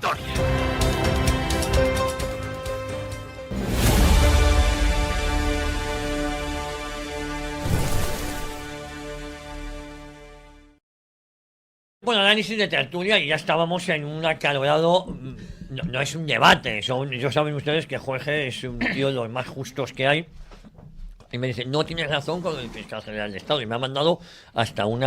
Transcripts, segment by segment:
victoria. Bueno, análisis de tertulia y ya estábamos en un acalorado. No es un debate, ya saben ustedes que Jorge es un tío de los más justos que hay. Y me dice, no tienes razón con el fiscal general del Estado. Y me ha mandado hasta un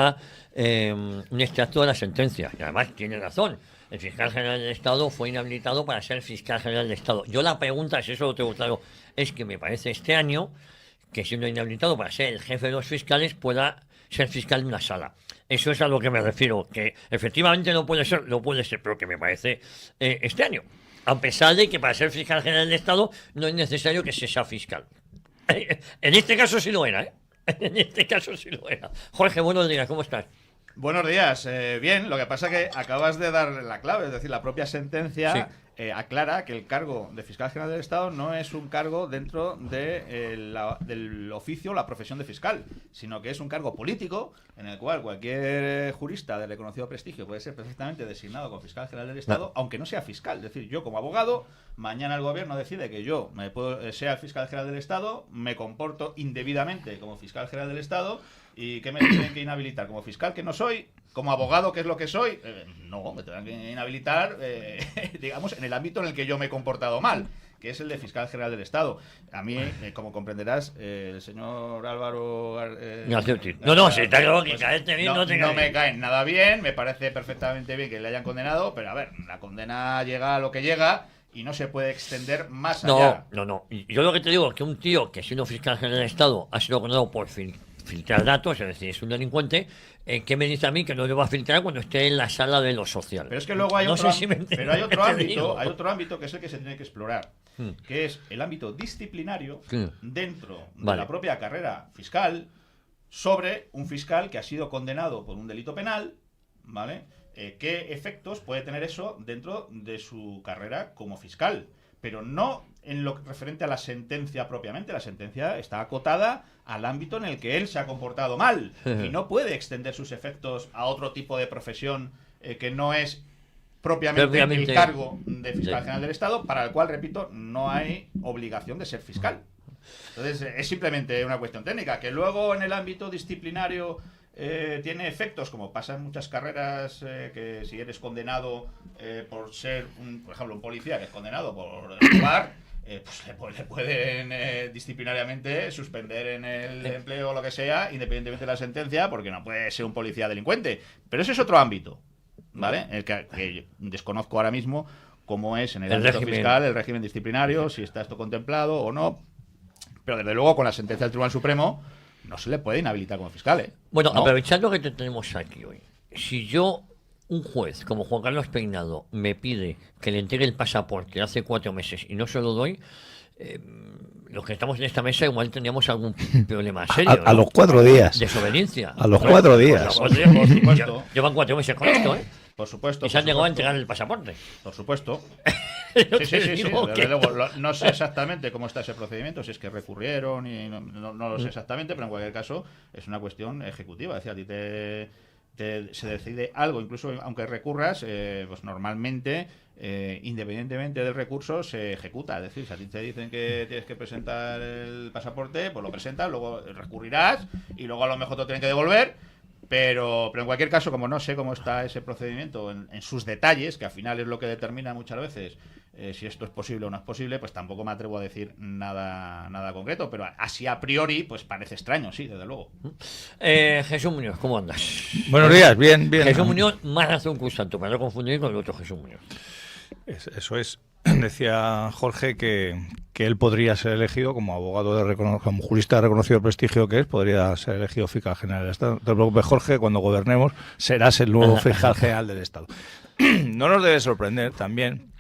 extracto de la sentencia. Y además tiene razón. El fiscal general del Estado fue inhabilitado para ser fiscal general del Estado. Yo la pregunta, si eso lo tengo claro, es que me parece este año que siendo inhabilitado para ser el jefe de los fiscales pueda ser fiscal de una sala. Eso es a lo que me refiero, que efectivamente no puede ser, pero que me parece este año. A pesar de que para ser fiscal general del Estado no es necesario que se sea fiscal. En este caso sí lo era, ¿eh? En este caso sí lo era. Jorge, buenos días, ¿cómo estás? Buenos días, bien, lo que pasa es que acabas de dar la clave, es decir, la propia sentencia aclara que el cargo de fiscal general del Estado no es un cargo dentro del oficio, la profesión de fiscal, sino que es un cargo político en el cual cualquier jurista de reconocido prestigio puede ser perfectamente designado como fiscal general del Estado, aunque no sea fiscal. Es decir, yo como abogado, mañana el gobierno decide que yo sea el fiscal general del Estado, me comporto indebidamente como fiscal general del Estado. ¿Y qué me tienen que inhabilitar? ¿Como fiscal que no soy? ¿Como abogado que es lo que soy? No, me tendrán que inhabilitar, digamos, en el ámbito en el que yo me he comportado mal, que es el de fiscal general del Estado. A mí, como comprenderás, el señor Álvaro... no, se está claro que caerte bien no me caen nada bien, me parece perfectamente bien que le hayan condenado, pero a ver, la condena llega a lo que llega y no se puede extender más allá. No. Yo lo que te digo es que un tío que siendo fiscal general del Estado ha sido condenado por filtrar datos, es decir, es un delincuente, ¿qué me dice a mí que no le va a filtrar cuando esté en la sala de lo social? Pero es que luego hay otro ámbito que es el que se tiene que explorar, que es el ámbito disciplinario dentro de la propia carrera fiscal sobre un fiscal que ha sido condenado por un delito penal, ¿vale? ¿Qué efectos puede tener eso dentro de su carrera como fiscal? Pero no en lo referente a la sentencia propiamente. La sentencia está acotada al ámbito en el que él se ha comportado mal y no puede extender sus efectos a otro tipo de profesión que no es propiamente el cargo de fiscal general del Estado, para el cual, repito, no hay obligación de ser fiscal. Entonces, es simplemente una cuestión técnica, que luego en el ámbito disciplinario tiene efectos, como pasa en muchas carreras, que si eres condenado por ser, por ejemplo, un policía que es condenado por robar, pues le pueden disciplinariamente suspender en el empleo o lo que sea, independientemente de la sentencia, porque no puede ser un policía delincuente. Pero ese es otro ámbito, ¿vale? El que desconozco ahora mismo cómo es en el ámbito fiscal, el régimen disciplinario, si está esto contemplado o no. Pero desde luego con la sentencia del Tribunal Supremo no se le puede inhabilitar como fiscal, ¿eh? Bueno, no. Aprovechando que te tenemos aquí hoy, si yo, un juez como Juan Carlos Peinado, me pide que le entregue el pasaporte hace 4 meses y no se lo doy, los que estamos en esta mesa igual teníamos algún problema serio. A los 4 días. Desobediencia. A los 4 días. Por supuesto. Llevan 4 meses con esto, ¿eh? Por supuesto. Y se han llegado a entregar el pasaporte. Por supuesto. Sí. Desde luego, no sé exactamente cómo está ese procedimiento, si es que recurrieron y no lo sé exactamente, pero en cualquier caso es una cuestión ejecutiva. Es decir, a ti se decide algo, incluso aunque recurras, pues normalmente, independientemente del recurso, se ejecuta. Es decir, si a ti te dicen que tienes que presentar el pasaporte, pues lo presentas, luego recurrirás y luego a lo mejor te lo tienen que devolver. Pero en cualquier caso, como no sé cómo está ese procedimiento en sus detalles, que al final es lo que determina muchas veces si esto es posible o no es posible, pues tampoco me atrevo a decir nada concreto, pero así a priori pues parece extraño, sí, desde luego. Jesús Muñoz, ¿cómo andas? Buenos días, bien. Jesús Muñoz, más razón que un santo, para no confundir con el otro Jesús Muñoz. Eso es. Decía Jorge que él podría ser elegido como abogado como jurista de reconocido prestigio que es, podría ser elegido fiscal general del Estado. No te preocupes, Jorge, cuando gobernemos serás el nuevo fiscal general del Estado. No nos debe sorprender también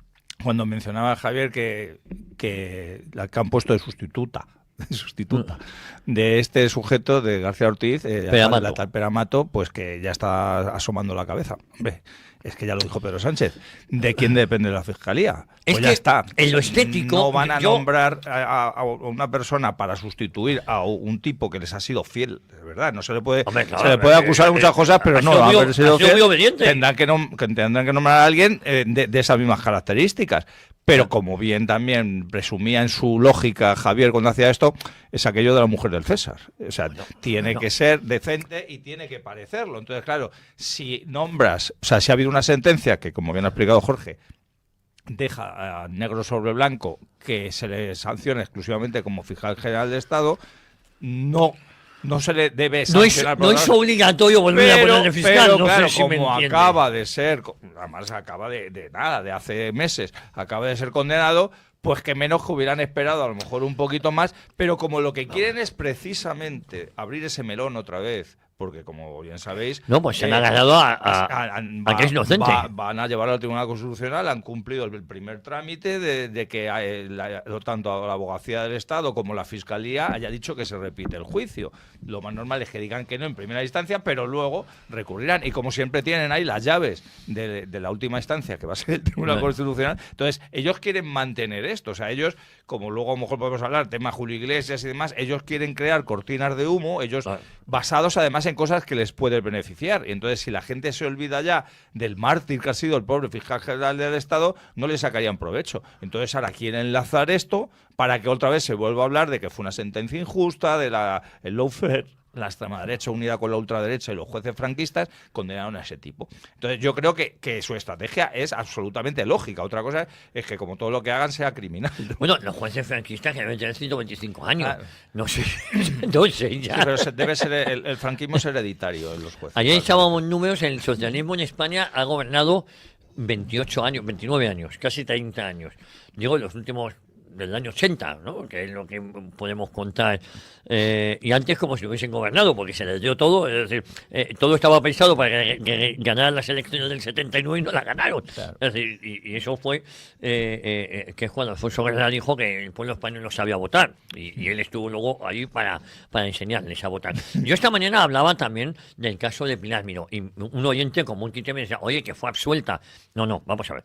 cuando mencionaba Javier que la que han puesto de sustituta sustituta de este sujeto, de García Ortiz, la tal Peramato, pues que ya está asomando la cabeza. Hombre, es que ya lo dijo Pedro Sánchez. ¿De quién depende la Fiscalía? Pues ya está. En lo estético... No van a nombrar a una persona para sustituir a un tipo que les ha sido fiel, de verdad. No se le puede, se le puede acusar de muchas cosas, pero no haber sido fiel. Tendrán que nombrar a alguien de esas mismas características. Pero como bien también presumía en su lógica Javier cuando hacía esto, es aquello de la mujer del César. O sea, tiene que ser decente y tiene que parecerlo. Entonces, claro, si nombras, o sea, si ha habido una sentencia que, como bien ha explicado Jorge, deja negro sobre blanco que se le sanciona exclusivamente como fiscal general de Estado, no se le debe sancionar. No es obligatorio volver a ponerle fiscal. Pero no claro, sé si me entiende. Acaba de ser, además acaba de hace meses, acaba de ser condenado, pues que menos que hubieran esperado a lo mejor un poquito más, pero como lo que quieren es precisamente abrir ese melón otra vez, porque como bien sabéis... No, pues se han agarrado a que es inocente. Van a llevarlo al Tribunal Constitucional, han cumplido el primer trámite de que tanto la Abogacía del Estado como la Fiscalía haya dicho que se repite el juicio. Lo más normal es que digan que no en primera instancia, pero luego recurrirán. Y como siempre tienen ahí las llaves de la última instancia, que va a ser el Tribunal Constitucional, entonces ellos quieren mantener esto. O sea, ellos, como luego a lo mejor podemos hablar, tema Julio Iglesias y demás, ellos quieren crear cortinas de humo, basados además en cosas que les pueden beneficiar. Y entonces, si la gente se olvida ya del mártir que ha sido el pobre fiscal general del Estado, no le sacarían provecho. Entonces, ahora quieren enlazar esto para que otra vez se vuelva a hablar de que fue una sentencia injusta, de el lawfare, la extrema derecha unida con la ultraderecha y los jueces franquistas condenaron a ese tipo. Entonces yo creo que su estrategia es absolutamente lógica. Otra cosa es que como todo lo que hagan sea criminal. Bueno, los jueces franquistas que deben tener 125 años. No sé ya. Sí, pero debe ser el franquismo es hereditario en los jueces. Ayer echábamos números, el socialismo en España ha gobernado 28 años, 29 años, casi 30 años. Digo, los últimos del año 80, ¿no? Que es lo que podemos contar. Y antes como si hubiesen gobernado, porque se les dio todo, es decir, todo estaba pensado para que ganaran las elecciones del 79 y no las ganaron. Claro. Es decir, y eso fue que es cuando Alfonso Guerra dijo que el pueblo español no sabía votar, y él estuvo luego ahí para enseñarles a votar. Yo esta mañana hablaba también del caso de Pilar Miró, y un oyente como un tite me decía, oye, que fue absuelta. No, vamos a ver.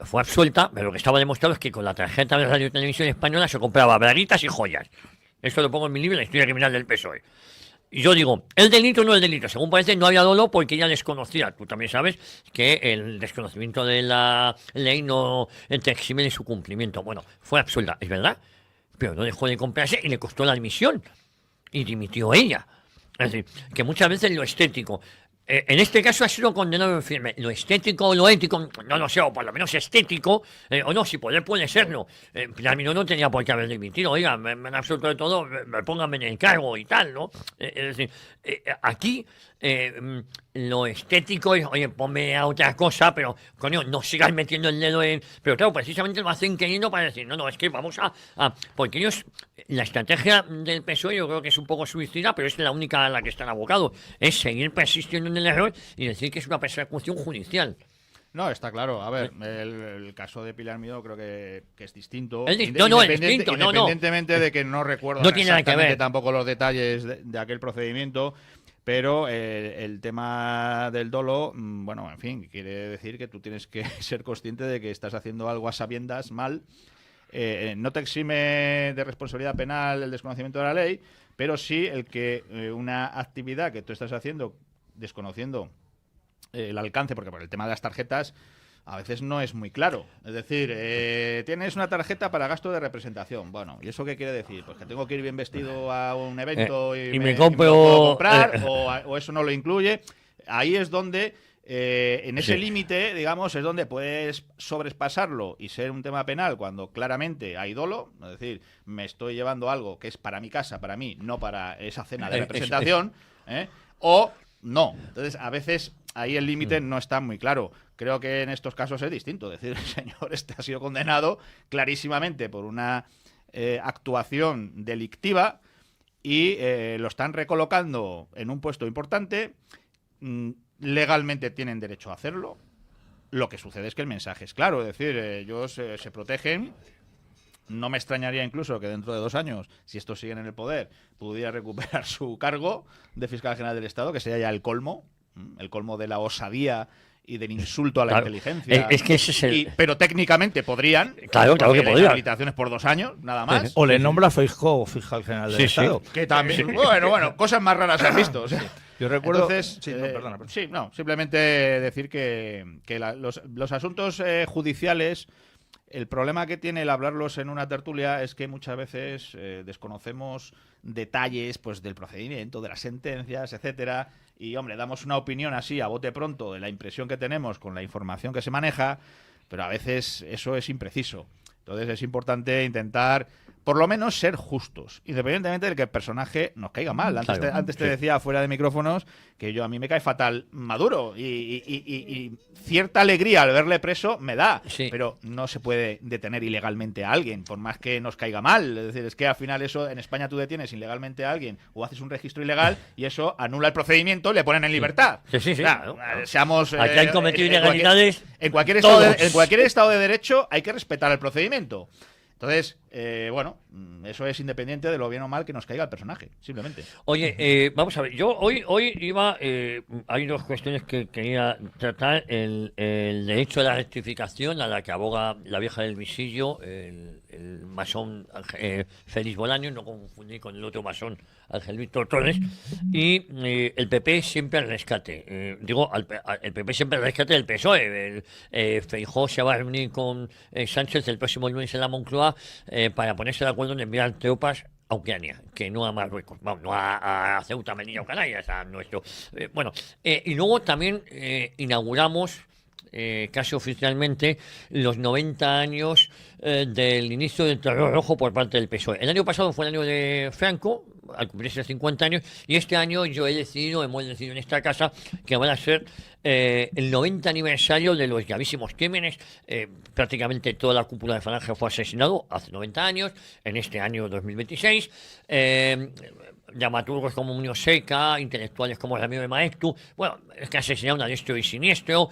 Fue absuelta, pero lo que estaba demostrado es que con la tarjeta de Radio y Televisión Española se compraba braguitas y joyas. Esto lo pongo en mi libro, La historia criminal del PSOE. Y yo digo, el delito no es delito. Según parece, no había dolo porque ella desconocía. Tú también sabes que el desconocimiento de la ley no te exime de su cumplimiento. Bueno, fue absuelta, es verdad, pero no dejó de comprarse y le costó la admisión. Y dimitió ella. Es decir, que muchas veces lo estético... en este caso ha sido condenado en firme. Lo estético o lo ético, no lo sé, o por lo menos estético, o no, si puede serlo. Pilar Miró no tenía por qué haber dimitido. Oiga, me han absuelto de todo, pónganme en el cargo y tal, ¿no? Es decir, aquí lo estético es, oye, ponme a otra cosa, pero, coño, no sigas metiendo el dedo en... Pero claro, precisamente lo hacen queriendo para decir, no, es que vamos a... Porque ellos, la estrategia del PSOE yo creo que es un poco suicida, pero es la única a la que están abocados, es seguir persistiendo en el error y decir que es una persecución judicial. No, está claro. A ver, el caso de Pilar Miró creo que es distinto. Es distinto. Independientemente de que no recuerdo exactamente tampoco los detalles de aquel procedimiento, pero el tema del dolo, bueno, en fin, quiere decir que tú tienes que ser consciente de que estás haciendo algo a sabiendas mal. No te exime de responsabilidad penal el desconocimiento de la ley, pero sí el que una actividad que tú estás haciendo desconociendo el alcance, porque por el tema de las tarjetas a veces no es muy claro. Es decir, tienes una tarjeta para gasto de representación. Bueno, ¿y eso qué quiere decir? Pues que tengo que ir bien vestido a un evento y me compro, puedo comprar, o eso no lo incluye. Ahí es donde, en ese límite, digamos, es donde puedes sobrepasarlo y ser un tema penal cuando claramente hay dolo. Es decir, me estoy llevando algo que es para mi casa, para mí, no para esa cena de representación, o no. Entonces, a veces ahí el límite no está muy claro. Creo que en estos casos es distinto. Es decir, el señor ha sido condenado clarísimamente por una actuación delictiva y lo están recolocando en un puesto importante. Legalmente tienen derecho a hacerlo. Lo que sucede es que el mensaje es claro. Es decir, ellos se protegen no me extrañaría incluso que dentro de 2 años, si estos siguen en el poder, pudiera recuperar su cargo de fiscal general del Estado, que sería ya el colmo de la osadía y del insulto a la inteligencia. Es que ese es el... pero técnicamente podrían. Claro que podrían. Inhabilitaciones por 2 años, nada más. O le nombra Feijóo fiscal general del Estado. Que también. Bueno, cosas más raras se han visto. O sea. Yo recuerdo. Entonces, perdona. simplemente decir que los asuntos judiciales. El problema que tiene el hablarlos en una tertulia es que muchas veces desconocemos detalles pues del procedimiento, de las sentencias, etcétera, y hombre, damos una opinión así a bote pronto de la impresión que tenemos con la información que se maneja, pero a veces eso es impreciso. Entonces es importante intentar por lo menos ser justos, independientemente de que el personaje nos caiga mal. Antes te decía fuera de micrófonos que a mí me cae fatal Maduro y cierta alegría al verle preso me da, pero no se puede detener ilegalmente a alguien, por más que nos caiga mal. Es decir, es que al final eso, en España tú detienes ilegalmente a alguien o haces un registro ilegal y eso anula el procedimiento y le ponen en libertad. Claro. Seamos... Aquí han cometido ilegalidades... En cualquier estado de derecho hay que respetar el procedimiento. Entonces, eso es independiente de lo bien o mal que nos caiga el personaje, simplemente. Oye, vamos a ver, yo hoy iba, hay 2 cuestiones que quería tratar, el derecho a la rectificación a la que aboga la vieja del visillo, el masón Félix Bolaños, no confundí con el otro masón Ángel Víctor Torres, y el PP siempre al rescate, el PP siempre al rescate del PSOE. Feijóo se va a reunir con Sánchez el próximo lunes en la Moncloa para ponerse de acuerdo en enviar tropas a Ucrania, que no a Marruecos, no a Ceuta, Melilla o Canarias, a nuestro... y luego también inauguramos casi oficialmente los 90 años del inicio del terror rojo por parte del PSOE. El año pasado fue el año de Franco, al cumplirse 50 años, y este año hemos decidido en esta casa que van a ser el 90 aniversario de los gravísimos crímenes. Prácticamente toda la cúpula de Falange fue asesinado hace 90 años, en este año 2026. Dramaturgos como Muñoz Seca, intelectuales como Ramiro de Maeztu, es que asesinaron a diestro y siniestro,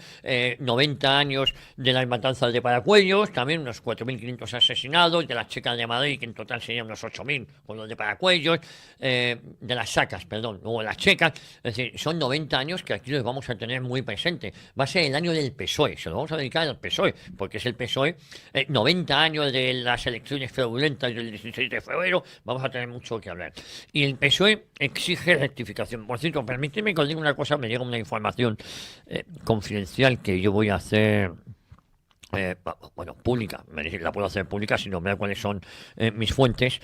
90 años de las matanzas de Paracuellos, también unos 4.500 asesinados, de las checas de Madrid, que en total serían unos 8.000 con los de Paracuellos, de las sacas, luego las checas, es decir, son 90 años que aquí los vamos a tener muy presente. Va a ser el año del PSOE, se lo vamos a dedicar al PSOE, porque es el PSOE, 90 años de las elecciones fraudulentas del 16 de febrero, vamos a tener mucho que hablar. Y el PSOE exige rectificación. Por cierto, permíteme que os diga una cosa, me llega una información confidencial que yo voy a hacer pública, la puedo hacer pública si no me da cuáles son mis fuentes.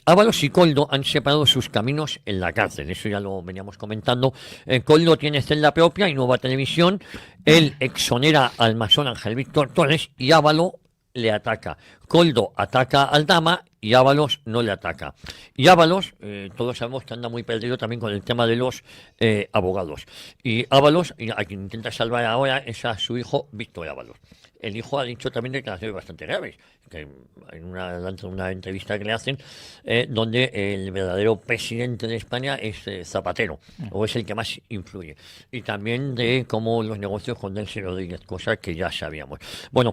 Ábalos y Koldo han separado sus caminos en la cárcel, eso ya lo veníamos comentando. Koldo tiene celda propia y nueva televisión, él exonera al masón Ángel Víctor Torres y Ábalo le ataca. Koldo ataca al Dama y Ábalos no le ataca. Y Ábalos, todos sabemos que anda muy perdido también con el tema de los abogados. Y Ábalos, a quien intenta salvar ahora, es a su hijo Víctor Ábalos. El hijo ha dicho también declaraciones bastante graves, que en una entrevista que le hacen, donde el verdadero presidente de España es Zapatero, o es el que más influye. Y también de cómo los negocios con Delcy Rodríguez, cosa que ya sabíamos. Bueno,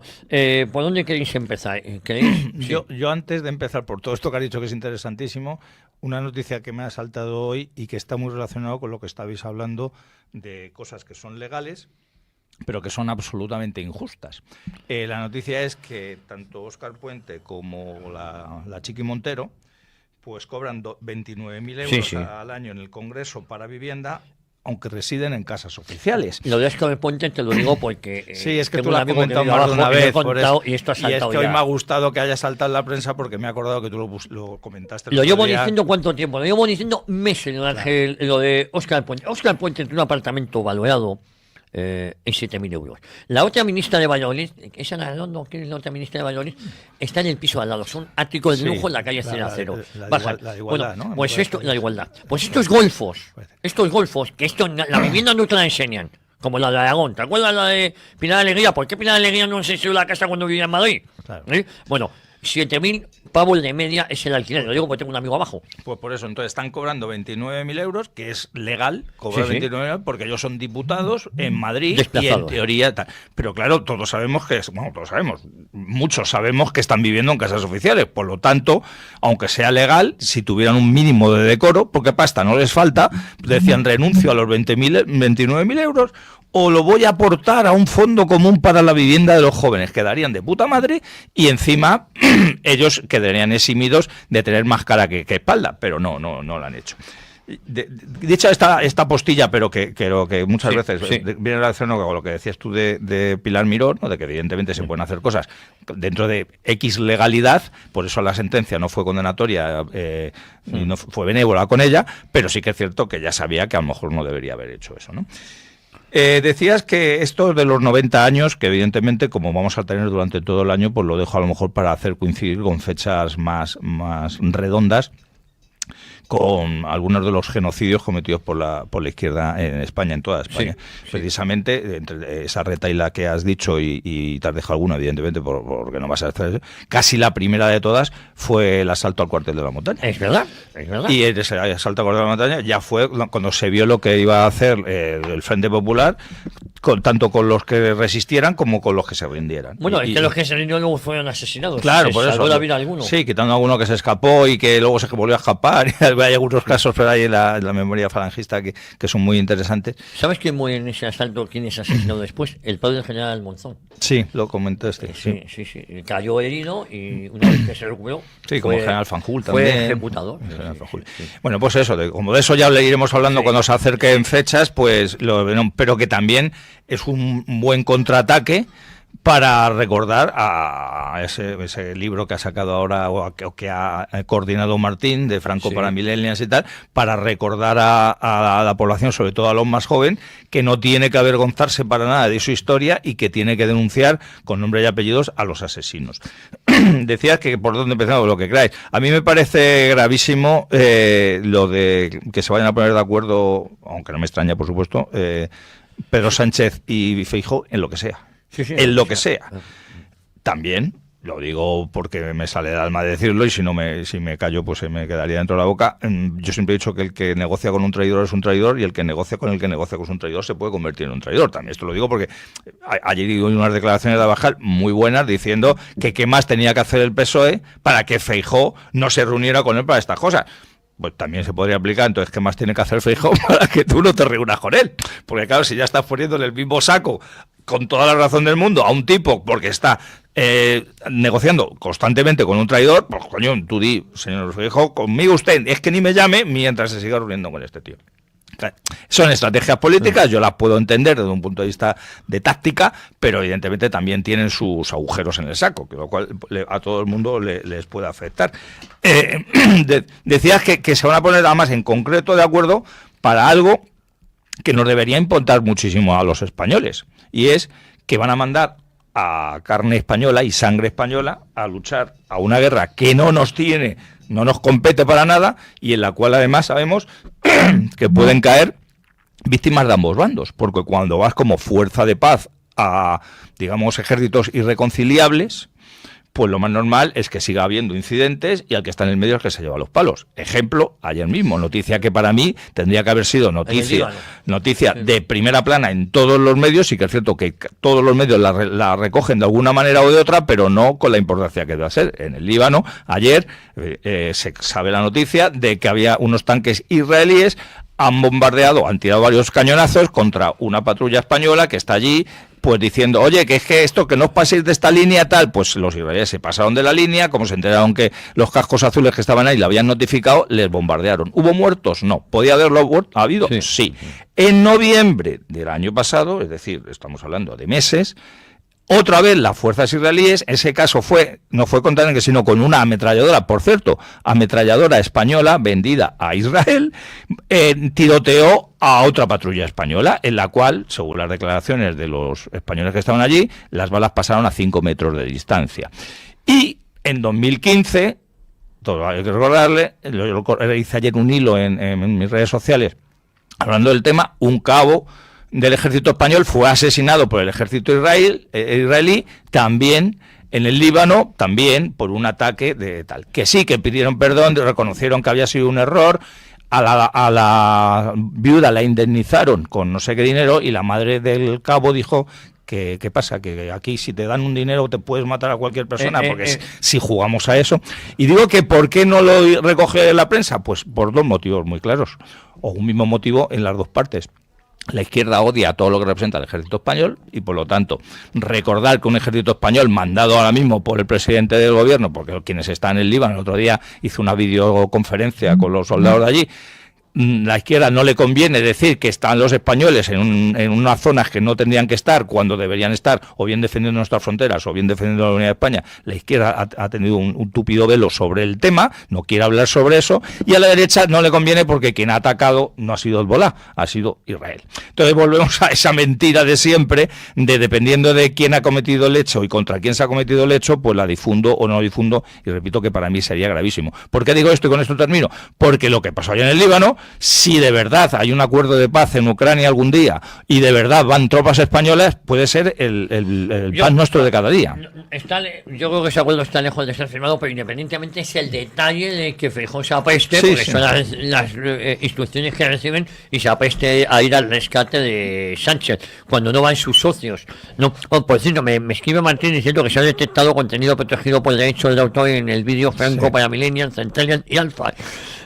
¿por dónde queréis empezar? Sí. Yo antes de empezar por todo esto que has dicho, que es interesantísimo, una noticia que me ha saltado hoy y que está muy relacionado con lo que estabais hablando de cosas que son legales pero que son absolutamente injustas. La noticia es que tanto Óscar Puente como la Chiqui Montero pues cobran 29.000 euros al año en el Congreso para vivienda, aunque residen en casas oficiales. Lo de Óscar Puente te lo digo porque sí, es que tú lo has comentado más de una vez, y esto ha saltado. Y es que hoy me ha gustado que haya saltado en la prensa porque me he acordado que tú lo comentaste. Lo llevo diciendo cuánto tiempo, lo llevo diciendo meses, Ángel, lo de Óscar Puente. Óscar Puente tiene un apartamento valorado en 7.000 euros. La otra ministra de Valladolid, esa Arredondo, que es la otra ministra de Valladolid, está en el piso al lado. Son áticos de lujo en la calle Ceracero. La igualdad, ¿no? Pues la igualdad. Pues estos golfos, que la vivienda no te la enseñan, como la de Aragón. ¿Te acuerdas la de Pilar Alegría? ¿Por qué Pilar Alegría no enseñó la casa cuando vivía en Madrid? Claro. Bueno, 7.000 pavos de media es el alquiler. Lo digo porque tengo un amigo abajo. Pues por eso, entonces están cobrando 29.000 euros, que es legal cobrar 29.000 euros, porque ellos son diputados en Madrid y en teoría tal. Pero claro, todos sabemos muchos sabemos que están viviendo en casas oficiales. Por lo tanto, aunque sea legal, si tuvieran un mínimo de decoro, porque pasta no les falta, decían renuncio a los 29.000 euros, o lo voy a aportar a un fondo común para la vivienda de los jóvenes. Quedarían de puta madre y encima ellos quedarían eximidos de tener más cara que espalda, pero no lo han hecho. Dicha esta postilla, pero que creo que muchas veces viene relacionado con lo que decías tú de Pilar Miró, ¿no? De que evidentemente se pueden hacer cosas dentro de X legalidad, por eso la sentencia no fue condenatoria y no fue benévola con ella, pero sí que es cierto que ya sabía que a lo mejor no debería haber hecho eso, ¿no? Decías que esto de los 90 años, que evidentemente como vamos a tener durante todo el año, pues lo dejo a lo mejor para hacer coincidir con fechas más redondas, con algunos de los genocidios cometidos por la izquierda en España, en toda España. Sí. Precisamente, entre esa retahíla que has dicho y te has dejado alguna, evidentemente, porque no vas a hacer eso, casi la primera de todas fue el asalto al cuartel de la Montaña. Es verdad. Y ese asalto al cuartel de la Montaña ya fue cuando se vio lo que iba a hacer el Frente Popular, tanto con los que resistieran como con los que se rindieran. Bueno, es que los que se rindieron luego fueron asesinados. Claro, por eso. La vida alguno. Sí, quitando a alguno que se escapó y que luego se volvió a escapar. Hay algunos casos por ahí en la memoria falangista que son muy interesantes. ¿Sabes quién muere en ese asalto? ¿Quién es asesinado después? El padre del general Monzón. Sí, lo comentaste. Sí. Cayó herido y una vez que se recuperó. Sí, como el general Fanjul también. Fue ejecutador. Sí. Bueno, pues eso, como de eso ya le iremos hablando cuando se acerquen fechas, pues pero que también es un buen contraataque para recordar a ese libro que ha sacado ahora o que ha coordinado Martín de Franco para Millennials y tal, para recordar a la población, sobre todo a los más jóvenes, que no tiene que avergonzarse para nada de su historia y que tiene que denunciar con nombre y apellidos a los asesinos. Decías que por dónde empezamos, lo que queráis. A mí me parece gravísimo lo de que se vayan a poner de acuerdo, aunque no me extraña, por supuesto, Pedro Sánchez y Feijóo en lo que sea. En lo que sea. También, lo digo porque me sale del alma decirlo y si me callo pues se me quedaría dentro de la boca. Yo siempre he dicho que el que negocia con un traidor es un traidor y el que negocia con un traidor se puede convertir en un traidor. También esto lo digo porque ayer di unas declaraciones de Abascal muy buenas diciendo que qué más tenía que hacer el PSOE para que Feijóo no se reuniera con él para estas cosas. Pues también se podría aplicar, entonces, ¿qué más tiene que hacer Feijóo para que tú no te reúnas con él? Porque claro, si ya estás poniendo en el mismo saco, con toda la razón del mundo, a un tipo porque está negociando constantemente con un traidor, pues coño, tú di, señor Feijóo, conmigo usted, es que ni me llame mientras se siga reuniendo con este tío. Son estrategias políticas, yo las puedo entender desde un punto de vista de táctica, pero evidentemente también tienen sus agujeros en el saco, que lo cual a todo el mundo les puede afectar. Decías que se van a poner además en concreto de acuerdo para algo que nos debería importar muchísimo a los españoles, y es que van a mandar a carne española y sangre española a luchar a una guerra que no nos compete para nada y en la cual además sabemos que pueden caer víctimas de ambos bandos, porque cuando vas como fuerza de paz a, digamos, ejércitos irreconciliables, pues lo más normal es que siga habiendo incidentes y al que está en el medio es que se lleva los palos. Ejemplo, ayer mismo, noticia que para mí tendría que haber sido noticia de primera plana en todos los medios, y que es cierto que todos los medios la recogen de alguna manera o de otra, pero no con la importancia que debe ser. En el Líbano, ayer se sabe la noticia de que había unos tanques israelíes, han tirado varios cañonazos contra una patrulla española que está allí, pues diciendo, oye, que es que esto, que no os paséis de esta línea tal, pues los israelíes se pasaron de la línea, como se enteraron que los cascos azules que estaban ahí la habían notificado, les bombardearon. ¿Hubo muertos? No. ¿Podía haberlo habido? Sí. En noviembre del año pasado, es decir, estamos hablando de meses, otra vez las fuerzas israelíes, ese caso no fue con tanque, sino con una ametralladora, por cierto, ametralladora española vendida a Israel, tiroteó a otra patrulla española, en la cual, según las declaraciones de los españoles que estaban allí, las balas pasaron a 5 metros de distancia. Y en 2015, todo hay que recordarle, yo hice ayer un hilo en mis redes sociales hablando del tema, un cabo del ejército español fue asesinado por el ejército israelí, también En el Líbano también por un ataque de tal. Que sí, que pidieron perdón, reconocieron que había sido un error. A la viuda la indemnizaron con no sé qué dinero y la madre del cabo dijo que ¿qué pasa? Que aquí si te dan un dinero te puedes matar a cualquier persona, porque si jugamos a eso. Y digo que ¿por qué no lo recoge la prensa? Pues por dos motivos muy claros, o un mismo motivo en las dos partes. La izquierda odia todo lo que representa el ejército español y, por lo tanto, recordar que un ejército español mandado ahora mismo por el presidente del gobierno, porque quienes están en el Líbano, el otro día hizo una videoconferencia con los soldados de allí, la izquierda no le conviene decir que están los españoles en unas zonas que no tendrían que estar cuando deberían estar o bien defendiendo nuestras fronteras o bien defendiendo la unidad de España. La izquierda ha tenido un tupido velo sobre el tema, no quiere hablar sobre eso, y a la derecha no le conviene porque quien ha atacado no ha sido Hezbolá, ha sido Israel. Entonces volvemos a esa mentira de siempre, de dependiendo de quién ha cometido el hecho y contra quién se ha cometido el hecho, pues la difundo o no la difundo, y repito que para mí sería gravísimo. ¿Por qué digo esto y con esto termino? Porque lo que pasó allá en el Líbano, si de verdad hay un acuerdo de paz en Ucrania algún día y de verdad van tropas españolas, puede ser el pan nuestro de cada día. Yo creo que ese acuerdo está lejos de ser firmado, pero independientemente es el detalle de que Feijóo se apeste, porque son las instrucciones que reciben, y se apeste a ir al rescate de Sánchez, cuando no van sus socios. No, por cierto, me escribe Martín diciendo que se ha detectado contenido protegido por derechos de autor en el vídeo Franco para Millennials, Centennial y Alfa.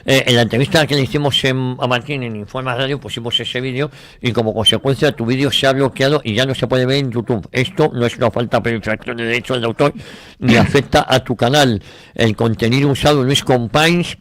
En la entrevista que le hicimos a Martín en Informa Radio pusimos ese vídeo y como consecuencia tu vídeo se ha bloqueado y ya no se puede ver en YouTube. Esto no es una falta por infracción de derechos de autor ni afecta a tu canal. El contenido usado no es Compains,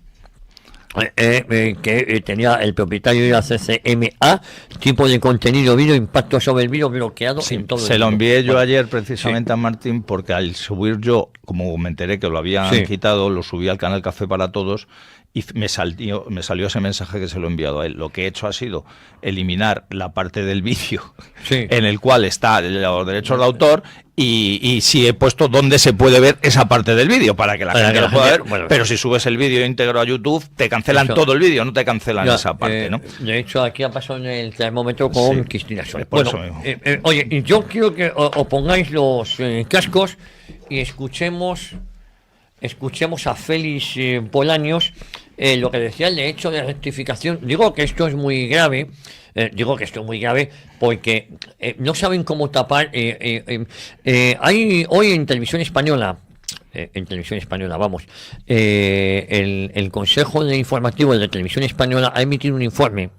que tenía el propietario de la CCMA, tipo de contenido vídeo, impacto sobre el vídeo bloqueado en todo se lo envié yo ayer precisamente a Martín, porque al subir yo, como me enteré que lo habían quitado, lo subí al canal Café para Todos y me salió ese mensaje que se lo he enviado a él. Lo que he hecho ha sido eliminar la parte del vídeo en el cual está los derechos de autor y sí he puesto dónde se puede ver esa parte del vídeo para que la gente lo pueda ver, pero si subes el vídeo íntegro a YouTube te cancelan todo el vídeo, no te cancelan esa parte, ¿no? De hecho aquí ha pasado en el termómetro con Cristina Soler. Bueno, oye, yo quiero que os pongáis los cascos y escuchemos a Félix Bolaños, lo que decía el derecho de rectificación. Digo que esto es muy grave, porque no saben cómo tapar. Hay hoy en televisión española, el Consejo de Informativo de Televisión Española ha emitido un informe,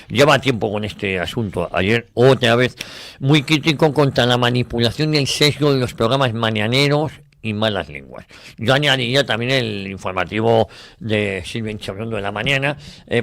lleva tiempo con este asunto, ayer otra vez, muy crítico contra la manipulación y el sesgo de los programas mañaneros y malas lenguas. Yo añadiría también el informativo de Silvia Chabrón de la mañana,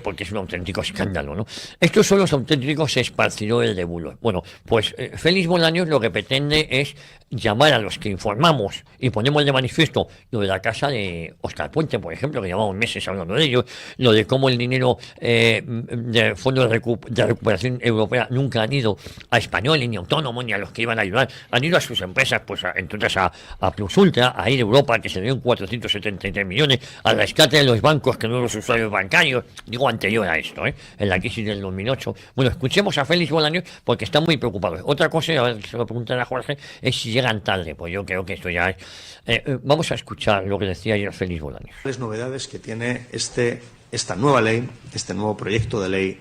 porque es un auténtico escándalo, ¿no? Estos son los auténticos esparcidores de bulos. Bueno, pues Félix Bolaños lo que pretende es llamar a los que informamos y ponemos de manifiesto lo de la casa de Óscar Puente, por ejemplo, que llevamos meses hablando de ello, lo de cómo el dinero de fondos de recuperación europea nunca han ido a españoles, ni autónomos, ni a los que iban a ayudar, han ido a sus empresas, pues entonces a Plusultra, a Ir Europa, que se dio 473 millones, al rescate de los bancos, que no los usuarios bancarios, digo anterior a esto, en la crisis del 2008. Bueno, escuchemos a Félix Bolaños porque está muy preocupado. Otra cosa, a ver, se lo preguntan a Jorge, es si llegan tarde, pues yo creo que esto ya es... vamos a escuchar lo que decía ayer Félix Bolaños. Las novedades que tiene esta nueva ley, este nuevo proyecto de ley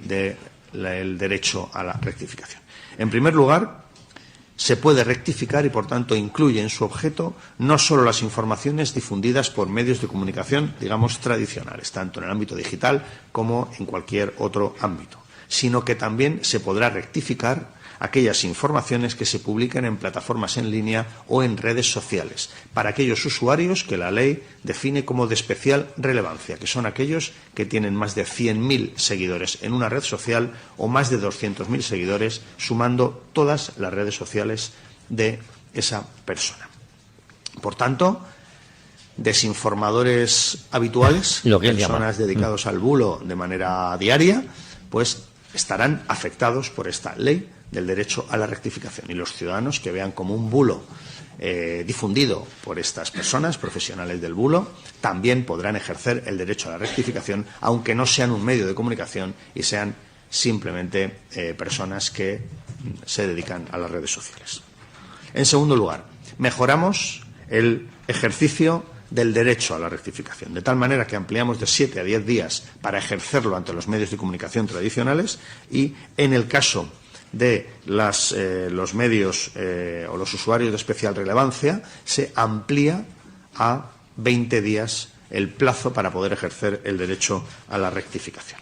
del derecho a la rectificación. En primer lugar, se puede rectificar y, por tanto, incluye en su objeto no solo las informaciones difundidas por medios de comunicación, digamos, tradicionales, tanto en el ámbito digital como en cualquier otro ámbito, sino que también se podrá rectificar aquellas informaciones que se publiquen en plataformas en línea o en redes sociales, para aquellos usuarios que la ley define como de especial relevancia, que son aquellos que tienen más de 100.000 seguidores en una red social o más de 200.000 seguidores, sumando todas las redes sociales de esa persona. Por tanto, desinformadores habituales, personas dedicadas al bulo de manera diaria, pues estarán afectados por esta ley del derecho a la rectificación, y los ciudadanos que vean como un bulo difundido por estas personas profesionales del bulo también podrán ejercer el derecho a la rectificación, aunque no sean un medio de comunicación y sean simplemente personas que se dedican a las redes sociales. En segundo lugar, mejoramos el ejercicio del derecho a la rectificación, de tal manera que ampliamos de 7 a 10 días para ejercerlo ante los medios de comunicación tradicionales y, en el caso de los medios o los usuarios de especial relevancia, se amplía a 20 días el plazo para poder ejercer el derecho a la rectificación.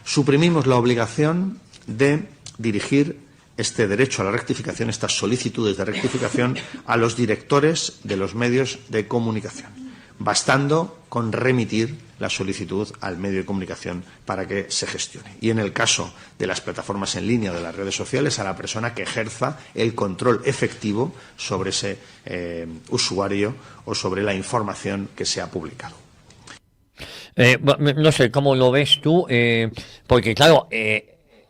Suprimimos la obligación de dirigir este derecho a la rectificación, estas solicitudes de rectificación, a los directores de los medios de comunicación, bastando con remitir la solicitud al medio de comunicación para que se gestione. Y en el caso de las plataformas en línea o de las redes sociales, a la persona que ejerza el control efectivo sobre ese usuario o sobre la información que se ha publicado. No sé cómo lo ves tú, porque claro, él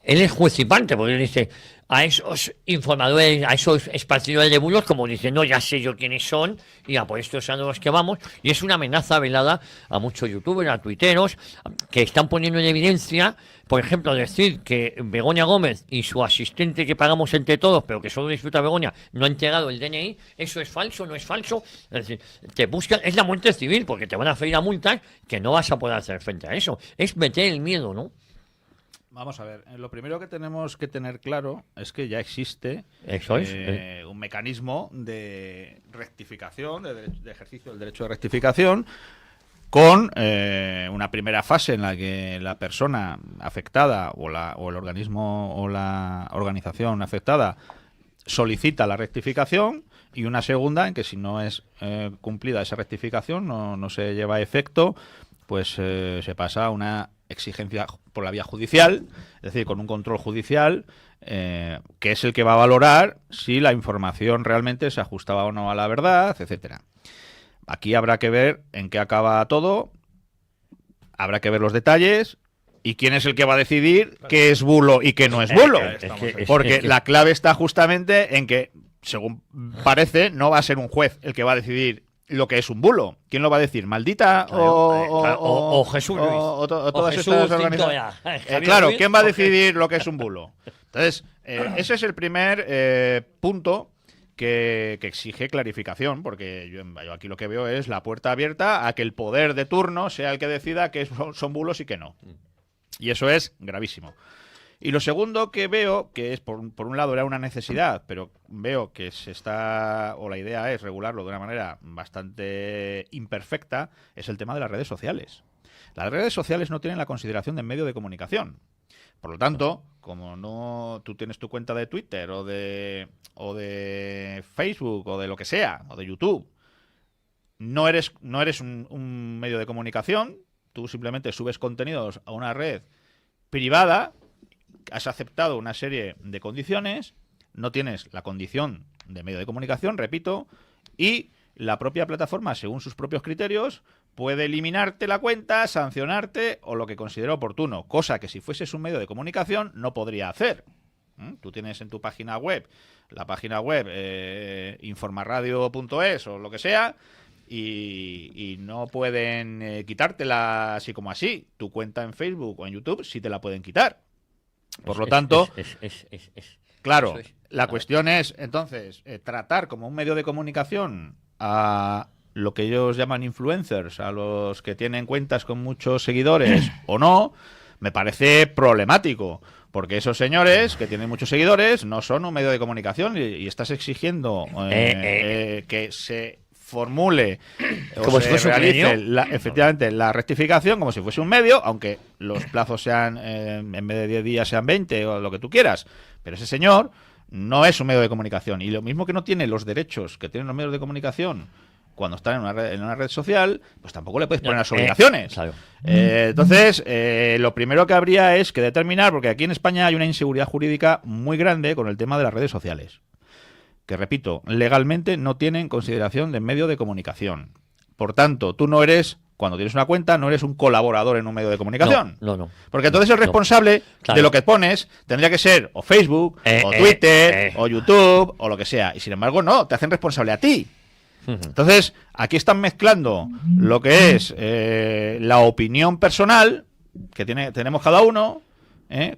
es juez y parte, porque él dice a esos informadores, a esos esparcidores de bulos, como dicen, no, ya sé yo quiénes son, y por estos son los que vamos, y es una amenaza velada a muchos youtubers, a tuiteros, que están poniendo en evidencia, por ejemplo, decir que Begoña Gómez y su asistente que pagamos entre todos, pero que solo disfruta Begoña, no han entregado el DNI, eso es falso, no es falso, es decir, te buscan, es la muerte civil, porque te van a hacer a multas que no vas a poder hacer frente a eso, es meter el miedo, ¿no? Vamos a ver, lo primero que tenemos que tener claro es que ya existe un mecanismo de rectificación, de ejercicio del derecho de rectificación, con una primera fase en la que la persona afectada o el organismo o la organización afectada solicita la rectificación, y una segunda en que, si no es cumplida esa rectificación, no se lleva a efecto, pues se pasa a una exigencia por la vía judicial, es decir, con un control judicial, que es el que va a valorar si la información realmente se ajustaba o no a la verdad, etcétera. Aquí habrá que ver en qué acaba todo, habrá que ver los detalles y quién es el que va a decidir qué es bulo y qué no es bulo. Porque la clave está justamente en que, según parece, no va a ser un juez el que va a decidir lo que es un bulo. ¿Quién lo va a decir? ¿Maldita o Jesús Luis? O todas estas organizaciones. Claro, ¿quién va a decidir lo que es un bulo? Entonces, ese es el primer punto que exige clarificación, porque yo aquí lo que veo es la puerta abierta a que el poder de turno sea el que decida que son bulos y que no. Y eso es gravísimo. Y lo segundo que veo, que es por un lado era una necesidad, pero veo que la idea es regularlo de una manera bastante imperfecta, es el tema de las redes sociales. Las redes sociales no tienen la consideración de medio de comunicación. Por lo tanto, como tú tienes tu cuenta de Twitter o de Facebook o de lo que sea, o de YouTube, no eres un medio de comunicación, tú simplemente subes contenidos a una red privada, has aceptado una serie de condiciones, no tienes la condición de medio de comunicación, repito, y la propia plataforma, según sus propios criterios, puede eliminarte la cuenta, sancionarte o lo que considere oportuno, cosa que si fueses un medio de comunicación no podría hacer. Tú tienes en tu página web, la página web informaradio.es o lo que sea, y no pueden quitártela así como así. Tu cuenta en Facebook o en YouTube sí te la pueden quitar. Por lo tanto, claro, la cuestión es, entonces, tratar como un medio de comunicación a lo que ellos llaman influencers, a los que tienen cuentas con muchos seguidores o no, me parece problemático, porque esos señores que tienen muchos seguidores no son un medio de comunicación y estás exigiendo que se formule o se realice efectivamente la rectificación como si fuese un medio, aunque los plazos sean en vez de 10 días sean 20 o lo que tú quieras, pero ese señor no es un medio de comunicación, y lo mismo que no tiene los derechos que tienen los medios de comunicación cuando están en una red social, pues tampoco le puedes poner las obligaciones. Claro. Entonces, lo primero que habría es que determinar, porque aquí en España hay una inseguridad jurídica muy grande con el tema de las redes sociales, que, repito, legalmente no tienen consideración de medio de comunicación. Por tanto, tú no eres, cuando tienes una cuenta, no eres un colaborador en un medio de comunicación. No. Porque entonces el responsable de lo que pones tendría que ser o Facebook, o Twitter, o YouTube, o lo que sea. Y sin embargo, no, te hacen responsable a ti. Entonces, aquí están mezclando lo que es la opinión personal que tenemos cada uno,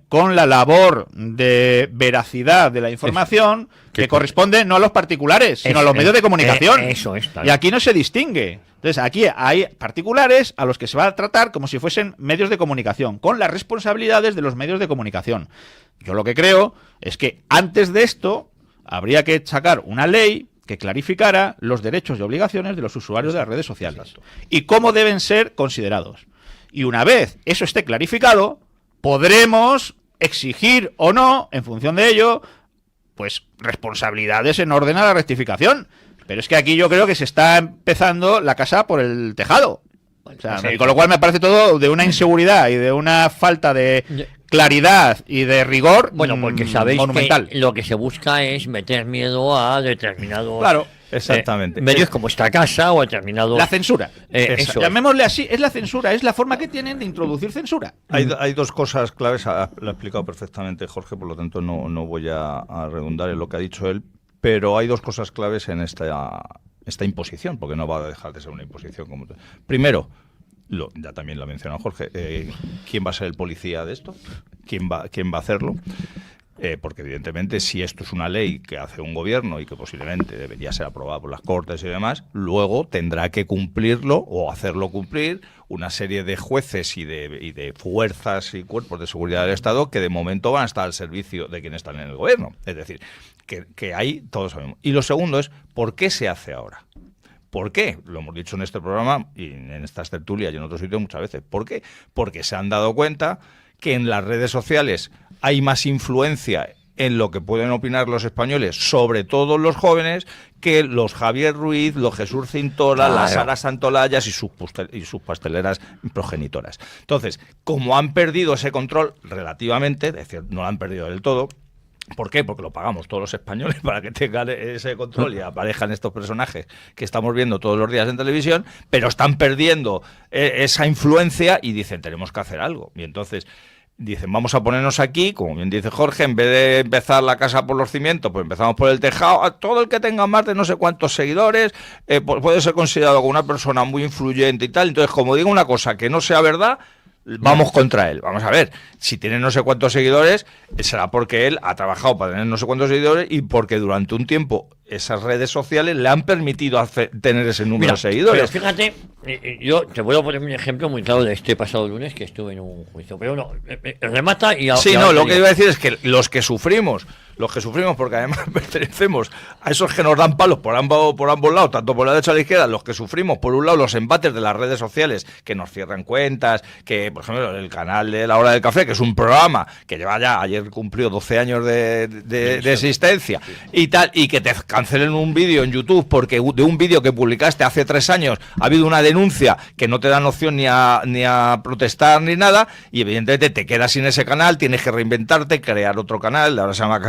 con la labor de veracidad de la información que corresponde no a los particulares, sino a los medios de comunicación. Eso es. Y aquí no se distingue. Entonces, aquí hay particulares a los que se va a tratar como si fuesen medios de comunicación, con las responsabilidades de los medios de comunicación. Yo lo que creo es que antes de esto habría que sacar una ley que clarificara los derechos y obligaciones de los usuarios de las redes sociales y cómo deben ser considerados. Y una vez eso esté clarificado, podremos exigir o no, en función de ello, pues responsabilidades en orden a la rectificación. Pero es que aquí yo creo que se está empezando la casa por el tejado. O sea, con lo cual me parece todo de una inseguridad y de una falta de claridad y de rigor porque sabéis monumental. Que lo que se busca es meter miedo a determinados exactamente. medios como esta casa o determinados... La censura. Eso. Llamémosle así, es la censura, es la forma que tienen de introducir censura. Hay dos cosas claves, lo ha explicado perfectamente Jorge, por lo tanto no voy a redundar en lo que ha dicho él, pero hay dos cosas claves en esta imposición, porque no va a dejar de ser una imposición. Primero, ya también lo ha mencionado Jorge, ¿quién va a ser el policía de esto? ¿Quién va a hacerlo? Porque evidentemente si esto es una ley que hace un gobierno y que posiblemente debería ser aprobada por las Cortes y demás, luego tendrá que cumplirlo o hacerlo cumplir una serie de jueces y de fuerzas y cuerpos de seguridad del Estado que de momento van a estar al servicio de quienes están en el gobierno. Es decir, que ahí todos sabemos. Y lo segundo es, ¿por qué se hace ahora? ¿Por qué? Lo hemos dicho en este programa y en estas tertulias y en otros sitios muchas veces. ¿Por qué? Porque se han dado cuenta que en las redes sociales hay más influencia en lo que pueden opinar los españoles, sobre todo los jóvenes, que los Javier Ruiz, los Jesús Cintora, las Sara Santolayas y sus pasteleras progenitoras. Entonces, como han perdido ese control relativamente, es decir, no lo han perdido del todo. ¿Por qué? Porque lo pagamos todos los españoles para que tengan ese control y aparezcan estos personajes que estamos viendo todos los días en televisión, pero están perdiendo esa influencia y dicen, tenemos que hacer algo. Y entonces dicen, vamos a ponernos aquí, como bien dice Jorge, en vez de empezar la casa por los cimientos, pues empezamos por el tejado. A todo el que tenga más de no sé cuántos seguidores puede ser considerado como una persona muy influyente y tal. Entonces, como diga una cosa que no sea verdad, vamos contra él. Vamos a ver, si tiene no sé cuántos seguidores, será porque él ha trabajado para tener no sé cuántos seguidores y porque durante un tiempo esas redes sociales le han permitido tener ese número de seguidores. Pero fíjate, yo te voy a poner un ejemplo muy claro de este pasado lunes que estuve en un juicio, pero no, remata y... Sí, no, lo que iba a decir es que los que sufrimos, porque además pertenecemos a esos que nos dan palos por ambos lados, tanto por la derecha como por la izquierda, los que sufrimos, por un lado, los embates de las redes sociales, que nos cierran cuentas, que, por ejemplo, el canal de La Hora del Café, que es un programa que lleva ya, ayer cumplió 12 años de existencia, y tal, y que te cancelen un vídeo en YouTube porque de un vídeo que publicaste hace 3 años ha habido una denuncia que no te dan opción ni a protestar ni nada, y evidentemente te quedas sin ese canal, tienes que reinventarte, crear otro canal. Ahora se llama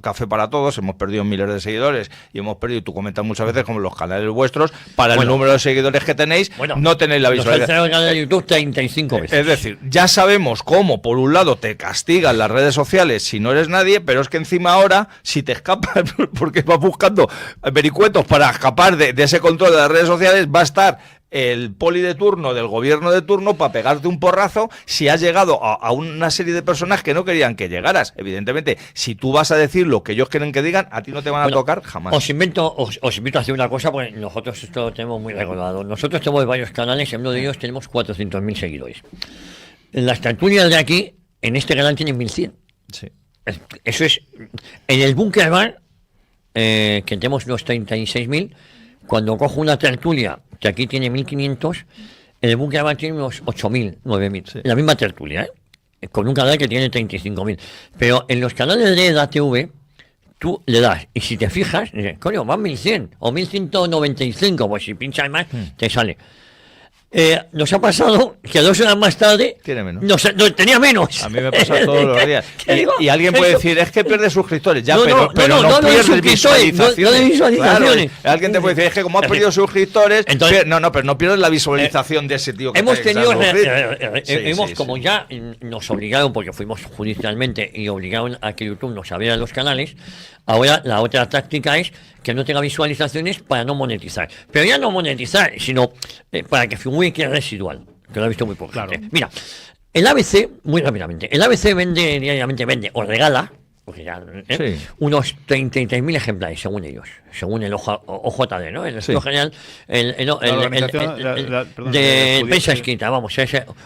Café para Todos, hemos perdido miles de seguidores y hemos perdido, y tú comentas muchas veces, como los canales vuestros, para el número de seguidores que tenéis, no tenéis la visualización. El canal de YouTube 35 veces. Es decir, ya sabemos cómo, por un lado, te castigan las redes sociales si no eres nadie, pero es que encima ahora, si te escapas, porque vas buscando vericuetos para escapar de ese control de las redes sociales, va a estar el poli de turno del gobierno de turno para pegarte un porrazo si has llegado a una serie de personas que no querían que llegaras. Evidentemente, si tú vas a decir lo que ellos quieren que digan, a ti no te van a tocar jamás. Os invito a hacer una cosa, porque nosotros esto lo tenemos muy recordado. Nosotros tenemos varios canales, en uno de ellos tenemos 400.000 seguidores. En las tertulias de aquí, en este canal tienen 1.100. Sí. Eso es... En el Búnker Bar, que tenemos los 36.000, cuando cojo una tertulia que aquí tiene 1.500, en el Búnker Bar tiene unos 8.000, 9.000. Sí. La misma tertulia, con un canal que tiene 35.000. Pero en los canales de EDATV, tú le das, y si te fijas, dices, coño, van 1.100 o 1.195, pues si pinchas más, te sale. Nos ha pasado que 2 horas más tarde tiene menos. Tenía menos. A mí me pasa todos los días. Y alguien puede decir, es que pierde suscriptores. Ya, pero no pierdes visualizaciones. Claro, alguien te puede decir, es que como has perdido suscriptores, entonces, pero no pierdes la visualización de ese tío que hemos tenido como ya nos obligaron, porque fuimos judicialmente y obligaron a que YouTube nos abriera los canales. Ahora la otra táctica es que no tenga visualizaciones para no monetizar. Pero ya no monetizar, sino para que figure que es residual, que lo he visto muy poco. Claro. Mira, El ABC, muy rápidamente, el ABC diariamente vende o regala, porque ya, Sí. unos 33.000 ejemplares, según ellos, según el OJD, ¿no? El Estudio General de Prensa Escrita, vamos.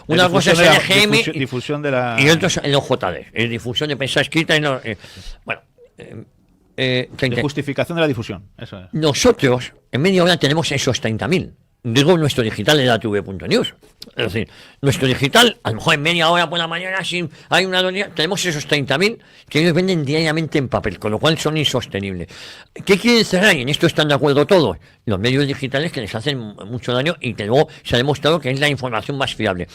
Una cosa es el EGM difusión de la... y otro es el OJD, es difusión de prensa escrita. Bueno, de justificación de la difusión, eso es. nosotros en media hora tenemos esos 30.000. Digo, nuestro digital en la TV.news. Es decir, nuestro digital, a lo mejor en media hora por la mañana, si hay una donía, tenemos esos 30.000 que ellos venden diariamente en papel, con lo cual son insostenibles. ¿Qué quieren cerrar? Y en esto están de acuerdo todos. Los medios digitales, que les hacen mucho daño y que luego se ha demostrado que es la información más fiable.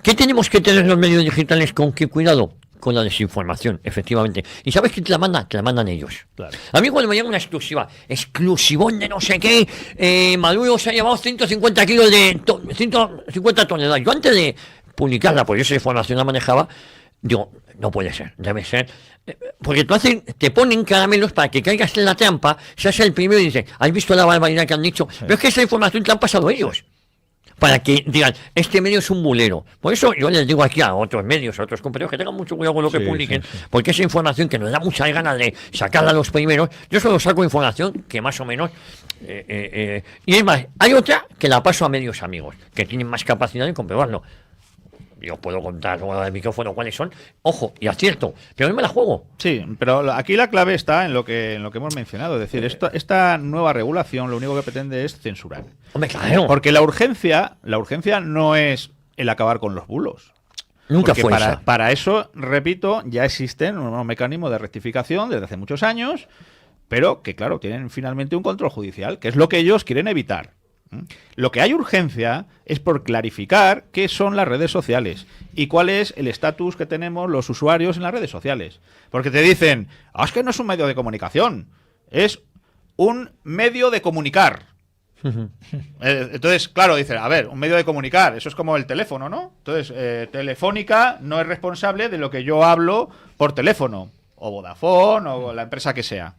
¿Qué tenemos que tener los medios digitales? ¿Con qué cuidado? Con la desinformación, efectivamente. ¿Y sabes quién te la manda? Te la mandan ellos. Claro. A mí cuando me llega una exclusivón de no sé qué, Maduro se ha llevado 150 kilos de 150 toneladas. Yo antes de publicarla, porque yo esa información la manejaba, digo, no puede ser, debe ser. Porque te ponen caramelos para que caigas en la trampa, seas el primero y dices, ¿has visto la barbaridad que han dicho? Sí. Pero es que esa información te la han pasado ellos. Para que digan, este medio es un bulero. Por eso yo les digo aquí a otros medios, a otros compañeros, que tengan mucho cuidado con lo que publiquen, porque esa información que nos da mucha ganas de sacarla a los primeros, yo solo saco información que más o menos... y es más, hay otra que la paso a medios amigos, que tienen más capacidad de comprobarlo. Yo puedo contar fuera del micrófono cuáles son, ojo, y acierto, pero no me la juego. Sí, pero aquí la clave está en lo que hemos mencionado, es decir, esta nueva regulación lo único que pretende es censurar. Hombre, claro. Porque la urgencia no es el acabar con los bulos. Nunca porque fue para eso, repito, ya existen unos mecanismos de rectificación desde hace muchos años, pero que, claro, tienen finalmente un control judicial, que es lo que ellos quieren evitar. Lo que hay urgencia es por clarificar qué son las redes sociales y cuál es el estatus que tenemos los usuarios en las redes sociales. Porque te dicen, es que no es un medio de comunicación, es un medio de comunicar. Entonces, claro, dicen, a ver, un medio de comunicar, eso es como el teléfono, ¿no? Entonces, Telefónica no es responsable de lo que yo hablo por teléfono, o Vodafone, o la empresa que sea.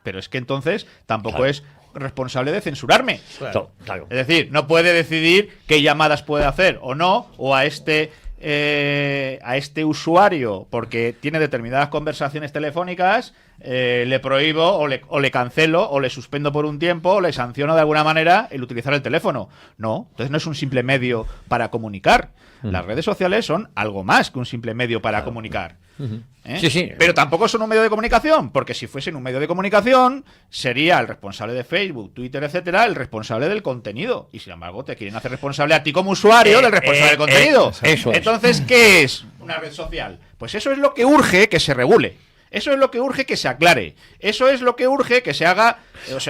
Pero es que entonces tampoco es responsable de censurarme. Claro. Es decir, no puede decidir qué llamadas puede hacer o no, o a este usuario, porque tiene determinadas conversaciones telefónicas, le prohíbo o le cancelo o le suspendo por un tiempo o le sanciono de alguna manera el utilizar el teléfono. No, entonces no es un simple medio para comunicar. Las redes sociales son algo más que un simple medio para comunicar. Sí. Pero tampoco son un medio de comunicación, porque si fuesen un medio de comunicación, sería el responsable de Facebook, Twitter, etcétera, el responsable del contenido. Y sin embargo, te quieren hacer responsable a ti como usuario del responsable del contenido. Eso es. Entonces, ¿qué es una red social? Pues eso es lo que urge que se regule. Eso es lo que urge que se aclare. Eso es lo que urge que se haga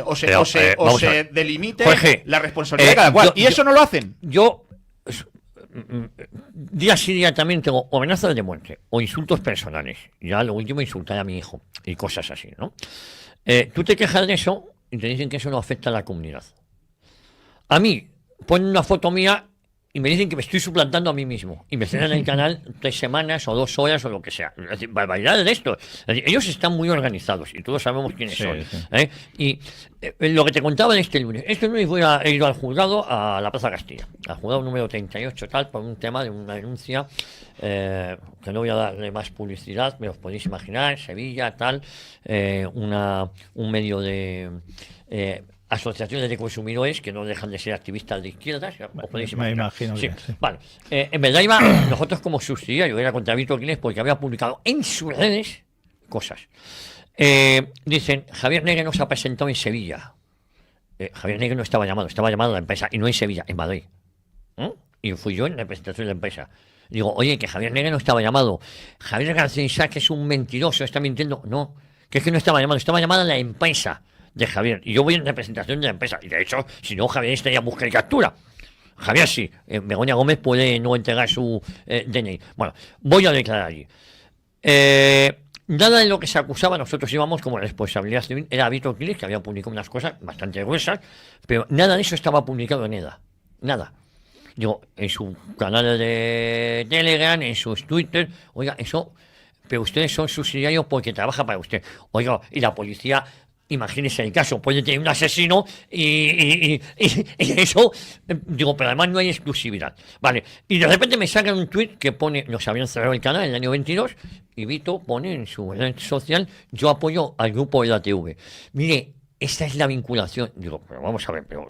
o se delimite Jorge, la responsabilidad de cada cual. Y eso no lo hacen. Yo día sí día también tengo amenazas de muerte o insultos personales. Ya lo último, insultar a mi hijo y cosas así, ¿no? Tú te quejas de eso y te dicen que eso no afecta a la comunidad. A mí ponen una foto mía y me dicen que me estoy suplantando a mí mismo y me cierran el canal 3 semanas o 2 horas o lo que sea. Es decir, barbaridades de esto. Es decir, ellos están muy organizados y todos sabemos quiénes son. Y lo que te contaba de este lunes he ido al juzgado a la Plaza Castilla, al juzgado número 38 tal, por un tema de una denuncia que no voy a darle más publicidad, me os podéis imaginar, Sevilla tal, un medio de asociaciones de consumidores que no dejan de ser activistas de izquierdas, os podéis imaginar. Me imagino sí. que sí. Vale. En verdad nosotros como subsidiario era contra Víctor Quiles porque había publicado en sus redes cosas. Dicen, Javier Negre no se ha presentado en Sevilla. Javier Negre no estaba llamado a la empresa, y no en Sevilla, en Madrid. Y fui yo en representación de la empresa. Digo, oye, que Javier Negre no estaba llamado. Javier García Isaac es un mentiroso, está mintiendo. No, que es que no estaba llamada la empresa de Javier, y yo voy en representación de la empresa, y de hecho, si no, Javier estaría en busca y captura. Javier sí, Begoña Gómez puede no entregar su DNI. Bueno, voy a declarar allí. Nada de lo que se acusaba, nosotros íbamos como responsabilidad civil, era Víctor Quiles, que había publicado unas cosas bastante gruesas, pero nada de eso estaba publicado en EDA. Nada. Digo, en sus canales de Telegram, en sus Twitter, oiga, eso, pero ustedes son subsidiarios porque trabaja para usted. Oiga, y la policía Imagínese el caso, puede tener un asesino y eso, digo, pero además no hay exclusividad. Vale, y de repente me sacan un tuit que pone, nos habían cerrado el canal en el año 22, y Vito pone en su red social, yo apoyo al grupo de la TV. Mire, esta es la vinculación. Digo, pero vamos a ver, pero...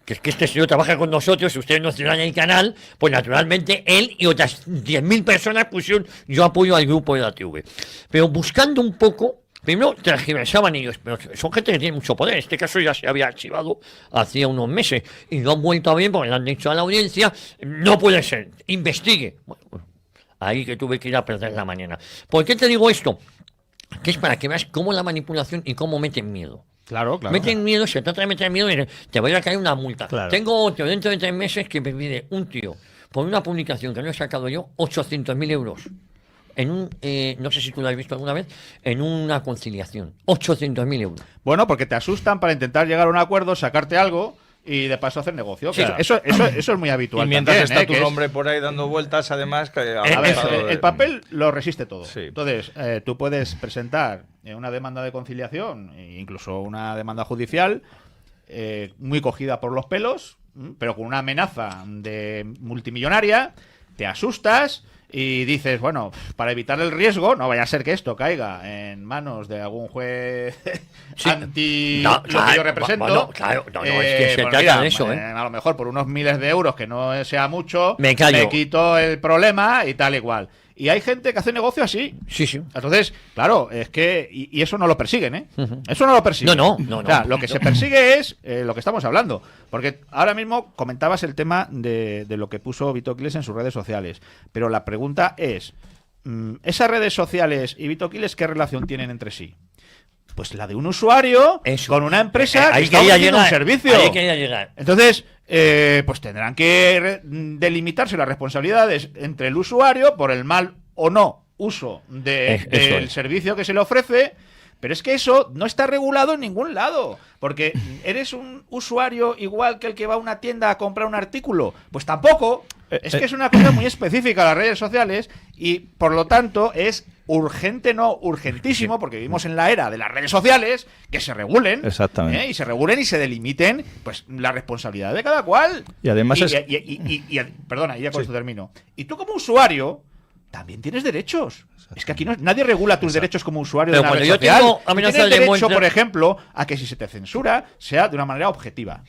que es que este señor trabaja con nosotros, si ustedes no cierran el canal, pues naturalmente él y otras 10.000 personas pusieron, yo apoyo al grupo de la TV. Pero buscando un poco... Primero tergiversaban ellos, pero son gente que tiene mucho poder. En este caso ya se había archivado hacía unos meses y lo han vuelto a ver porque le han dicho a la audiencia, no puede ser, investigue. Bueno, ahí que tuve que ir a perder la mañana. ¿Por qué te digo esto? Que es para que veas cómo la manipulación y cómo meten miedo. Claro, claro. Meten miedo, se trata de meter miedo y te voy a caer una multa. Claro. Tengo otro dentro de 3 meses que me pide un tío por una publicación que no he sacado yo 800.000 euros. En un, no sé si tú lo has visto alguna vez, en una conciliación. 800.000 euros. Bueno, porque te asustan para intentar llegar a un acuerdo, sacarte algo y de paso hacer negocio. Sí, Claro. Eso es muy habitual. Y mientras también, está tu que nombre por ahí dando vueltas, además... Que A ver, el papel lo resiste todo. Sí. Entonces, tú puedes presentar una demanda de conciliación, e incluso una demanda judicial, muy cogida por los pelos, pero con una amenaza de multimillonaria, te asustas y dices, bueno, para evitar el riesgo, no vaya a ser que esto caiga en manos de algún juez Sí. anti No, lo que yo represento. bueno, claro, no, es que se pues trata mira, de eso, a lo mejor por unos miles de euros, que no sea mucho, Me callo. quito el problema y tal y cual. Y hay gente que hace negocio así. Sí, sí. Entonces, claro, es que... Y eso no lo persiguen, ¿eh? Eso no lo persiguen. No. O sea, lo que se persigue es lo que estamos hablando. Porque ahora mismo comentabas el tema de lo que puso Vito Quiles en sus redes sociales. Pero la pregunta es, ¿esas redes sociales y Vito Quiles qué relación tienen entre sí? Pues la de un usuario Eso. con una empresa que Ahí está quería ofreciendo un llegar, servicio. ahí quería llegar. Entonces, pues tendrán que delimitarse las responsabilidades entre el usuario por el mal o no uso del servicio que se le ofrece, pero es que eso no está regulado en ningún lado, porque eres un usuario igual que el que va a una tienda a comprar un artículo, pues tampoco. Es que es una cosa muy específica las redes sociales y por lo tanto es urgente, no urgentísimo, porque vivimos en la era de las redes sociales, que se regulen. Exactamente. Y se regulen y se delimiten pues la responsabilidad de cada cual. Y además perdona, ya con esto termino. Y tú como usuario también tienes derechos. Es que aquí nadie regula tus derechos como usuario Pero de una red cuando yo social. tengo Tú amenaza tienes de derecho, muerte- por ejemplo, a que si se te censura sea de una manera objetiva.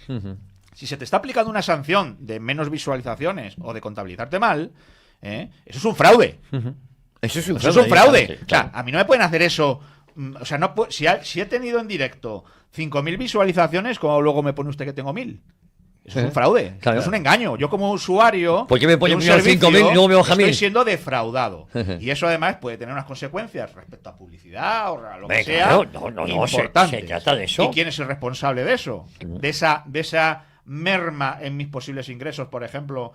Si se te está aplicando una sanción de menos visualizaciones o de contabilizarte mal, eso es un fraude. Eso es Eso es un fraude. claro. O sea, a mí no me pueden hacer eso. O sea, no si he tenido en directo 5.000 visualizaciones, ¿cómo luego me pone usted que tengo 1.000? Eso es un fraude. Claro. Eso es un engaño. Yo como usuario ¿Por qué me pone de un primero servicio, 5.000 y luego me baja estoy 1.000? siendo defraudado. Y eso además puede tener unas consecuencias respecto a publicidad o a lo que Venga, sea. no, se importantes. trata de eso. ¿Y quién es el responsable de eso? De esa merma en mis posibles ingresos, por ejemplo,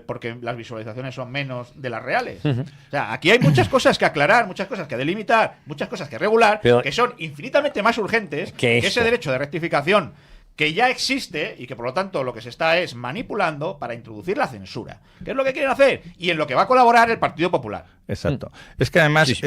porque las visualizaciones son menos de las reales. O sea, aquí hay muchas cosas que aclarar, muchas cosas que delimitar, muchas cosas que regular, Pero- que son infinitamente más urgentes Que que ese esto. derecho de rectificación que ya existe y que por lo tanto lo que se está es manipulando para introducir la censura. ¿Qué es lo que quieren hacer? Y en lo que va a colaborar el Partido Popular. Exacto. Es que además... Sí, sí.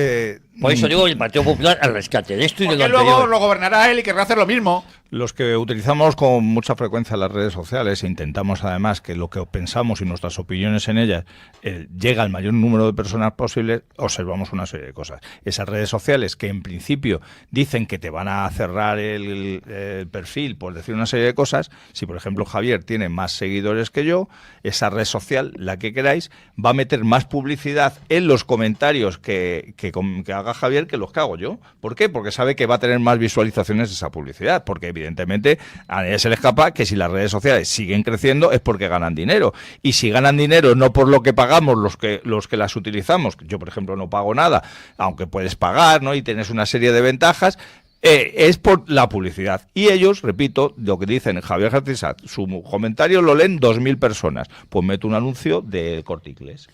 Por eso digo el Partido Popular al rescate de esto y de Porque lo luego anterior. lo gobernará él y querrá hacer lo mismo. Los que utilizamos con mucha frecuencia las redes sociales e intentamos además que lo que pensamos y nuestras opiniones en ellas llegue al mayor número de personas posible, observamos una serie de cosas. Esas redes sociales que en principio dicen que te van a cerrar el perfil por decir una serie de cosas, si por ejemplo Javier tiene más seguidores que yo, esa red social, la que queráis, va a meter más publicidad en los comentarios que haga Javier que los que hago yo. ¿Por qué? Porque sabe que va a tener más visualizaciones esa publicidad, porque evidentemente a nadie se le escapa que si las redes sociales siguen creciendo es porque ganan dinero, y si ganan dinero no por lo que pagamos los que las utilizamos, yo por ejemplo no pago nada, aunque puedes pagar, ¿no? Y tienes una serie de ventajas, es por la publicidad. Y ellos, repito, lo que dicen Javier Jartizat, su comentario lo leen 2.000 personas, pues meto un anuncio de Corte Inglés.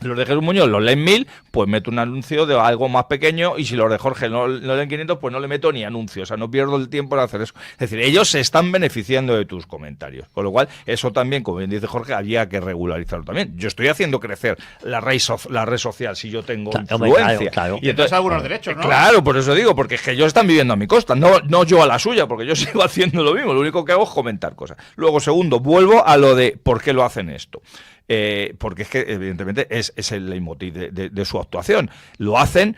Los de Jesús Muñoz los leen 1000, pues meto un anuncio de algo más pequeño, y si los de Jorge no leen 500, pues no le meto ni anuncio. O sea, no pierdo el tiempo en hacer eso. Es decir, ellos se están beneficiando de tus comentarios. Con lo cual, eso también, como bien dice Jorge, había que regularizarlo también. Yo estoy haciendo crecer la red social si yo tengo influencia. Claro. Y entonces algunos derechos, ¿no? Claro, por eso digo, porque es que ellos están viviendo a mi costa, no yo a la suya, porque yo sigo haciendo lo mismo. Lo único que hago es comentar cosas. Luego, segundo, vuelvo a lo de por qué lo hacen esto. Porque es que evidentemente es el leitmotiv de su actuación. Lo hacen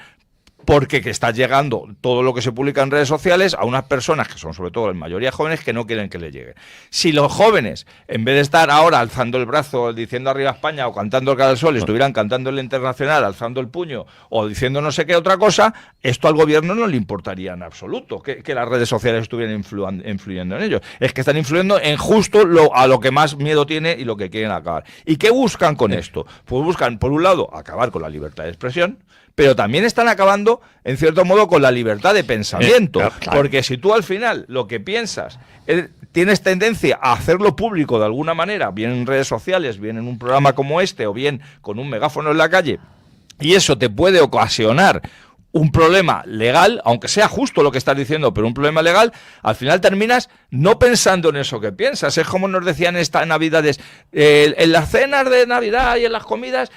porque que está llegando todo lo que se publica en redes sociales a unas personas que son sobre todo en mayoría jóvenes que no quieren que le llegue. Si los jóvenes, en vez de estar ahora alzando el brazo, diciendo arriba España o cantando el Cara del Sol, estuvieran cantando el Internacional, alzando el puño o diciendo no sé qué otra cosa, esto al gobierno no le importaría en absoluto que las redes sociales estuvieran influyendo en ellos. Es que están influyendo en justo a lo que más miedo tiene y lo que quieren acabar. ¿Y qué buscan con esto? Pues buscan, por un lado, acabar con la libertad de expresión, pero también están acabando, en cierto modo, con la libertad de pensamiento. Claro. Porque si tú al final lo que piensas tienes tendencia a hacerlo público de alguna manera, bien en redes sociales, bien en un programa como este, o bien con un megáfono en la calle, y eso te puede ocasionar un problema legal, aunque sea justo lo que estás diciendo, pero un problema legal, al final terminas no pensando en eso que piensas. Es como nos decían estas Navidades, en las cenas de Navidad y en las comidas,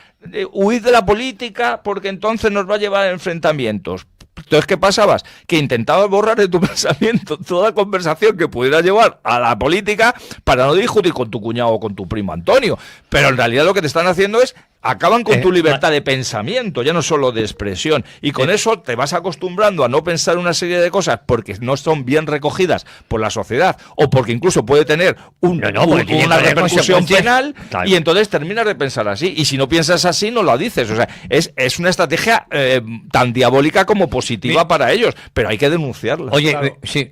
huid de la política porque entonces nos va a llevar a enfrentamientos. Entonces, ¿qué pasabas? Que intentabas borrar de tu pensamiento toda conversación que pudiera llevar a la política para no discutir con tu cuñado o con tu primo Antonio. Pero en realidad lo que te están haciendo es acaban con tu libertad de pensamiento, ya no solo de expresión. Y con eso te vas acostumbrando a no pensar una serie de cosas porque no son bien recogidas por la sociedad o porque incluso puede tener una repercusión penal, claro. Y entonces terminas de pensar así. Y si no piensas así, no lo dices. O sea, es una estrategia tan diabólica como positiva para ellos, pero hay que denunciarla. Oye, claro. Sí,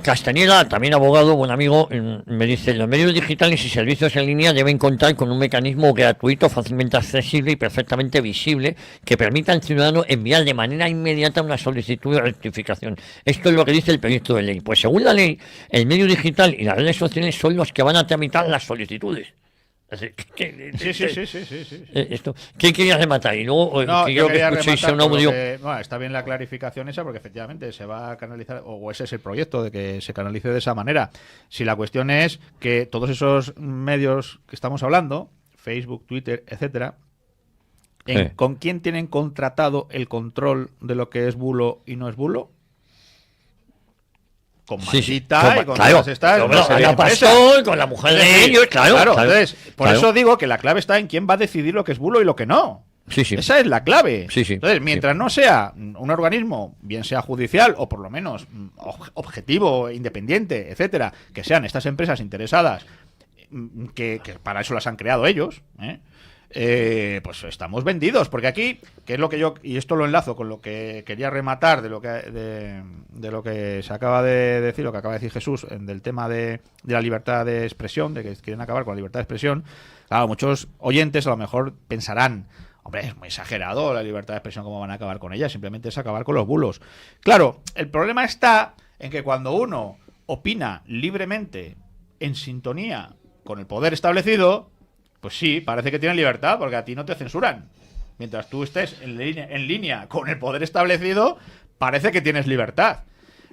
Castañeda, también abogado, buen amigo, me dice, los medios digitales y servicios en línea deben contar con un mecanismo gratuito, fácilmente accesible y perfectamente visible que permita al ciudadano enviar de manera inmediata una solicitud de rectificación. Esto es lo que dice el proyecto de ley. Pues según la ley, el medio digital y las redes sociales son los que van a tramitar las solicitudes. Sí. Esto, ¿qué querías rematar? Y luego quiero que escuchéis un audio. Está bien la clarificación esa porque efectivamente se va a canalizar, o ese es el proyecto, de que se canalice de esa manera. Si la cuestión es que todos esos medios que estamos hablando, Facebook, Twitter, etcétera, ¿con quién tienen contratado el control de lo que es bulo y no es bulo? Con Maldita y con todas estas. Ana Pastor, con la mujer de ellos, claro. Entonces, por eso digo que la clave está en quién va a decidir lo que es bulo y lo que no. Sí. Esa es la clave. Sí. Entonces, mientras no sea un organismo, bien sea judicial o por lo menos objetivo, independiente, etcétera, que sean estas empresas interesadas, que para eso las han creado ellos, pues estamos vendidos. Porque aquí, que es lo que yo, y esto lo enlazo con lo que quería rematar de lo que se acaba de decir, lo que acaba de decir Jesús, del tema de la libertad de expresión, de que quieren acabar con la libertad de expresión. Claro, muchos oyentes a lo mejor pensarán, hombre, es muy exagerado la libertad de expresión, ¿cómo van a acabar con ella? Simplemente es acabar con los bulos. Claro, el problema está en que cuando uno opina libremente, en sintonía con el poder establecido, pues sí, parece que tiene libertad, porque a ti no te censuran. Mientras tú estés en línea con el poder establecido, parece que tienes libertad.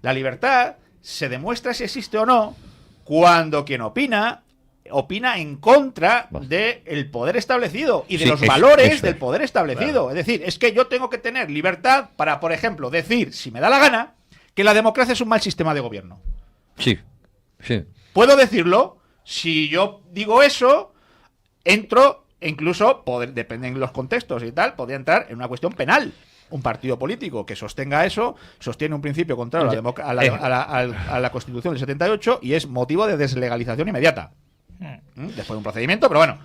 La libertad se demuestra si existe o no cuando quien opina en contra del poder establecido y de los valores del poder establecido. Claro. Es decir, es que yo tengo que tener libertad para, por ejemplo, decir, si me da la gana, que la democracia es un mal sistema de gobierno. Sí. Puedo decirlo. Si yo digo eso, entro, incluso, dependen de los contextos y tal, podría entrar en una cuestión penal. Un partido político que sostenga eso, sostiene un principio contrario a la Constitución del 78 y es motivo de deslegalización inmediata. Después de un procedimiento, pero bueno.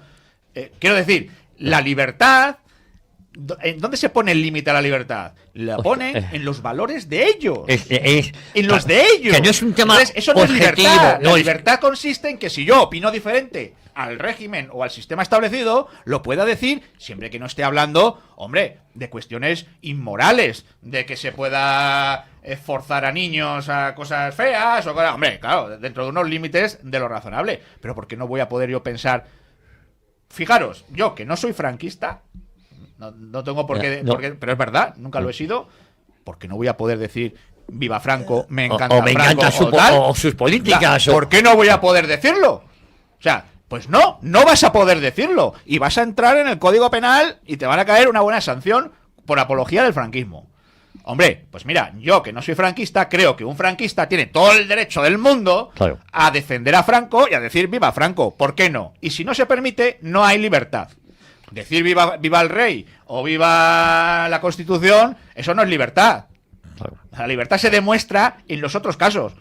Quiero decir, la libertad... ¿En dónde se pone el límite a la libertad? La pone en los valores de ellos. En los de ellos. Que no es un tema. Entonces, eso no es libertad. La libertad consiste en que si yo opino diferente al régimen o al sistema establecido, lo pueda decir siempre que no esté hablando, hombre, de cuestiones inmorales, de que se pueda forzar a niños a cosas feas o cosas. Hombre, claro, dentro de unos límites de lo razonable. Pero ¿por qué no voy a poder yo pensar fijaros, yo que no soy franquista, no tengo por qué, pero es verdad, nunca lo he sido, porque no voy a poder decir viva Franco, me encanta me Franco, encanta o sus políticas. ¿Por qué no voy a poder decirlo? O sea, pues no vas a poder decirlo. Y vas a entrar en el Código Penal y te van a caer una buena sanción por apología del franquismo. Hombre, pues mira, yo que no soy franquista, creo que un franquista tiene todo el derecho del mundo a defender a Franco y a decir viva Franco. ¿Por qué no? Y si no se permite, no hay libertad. Decir viva el rey o viva la Constitución, eso no es libertad. La libertad se demuestra en los otros casos.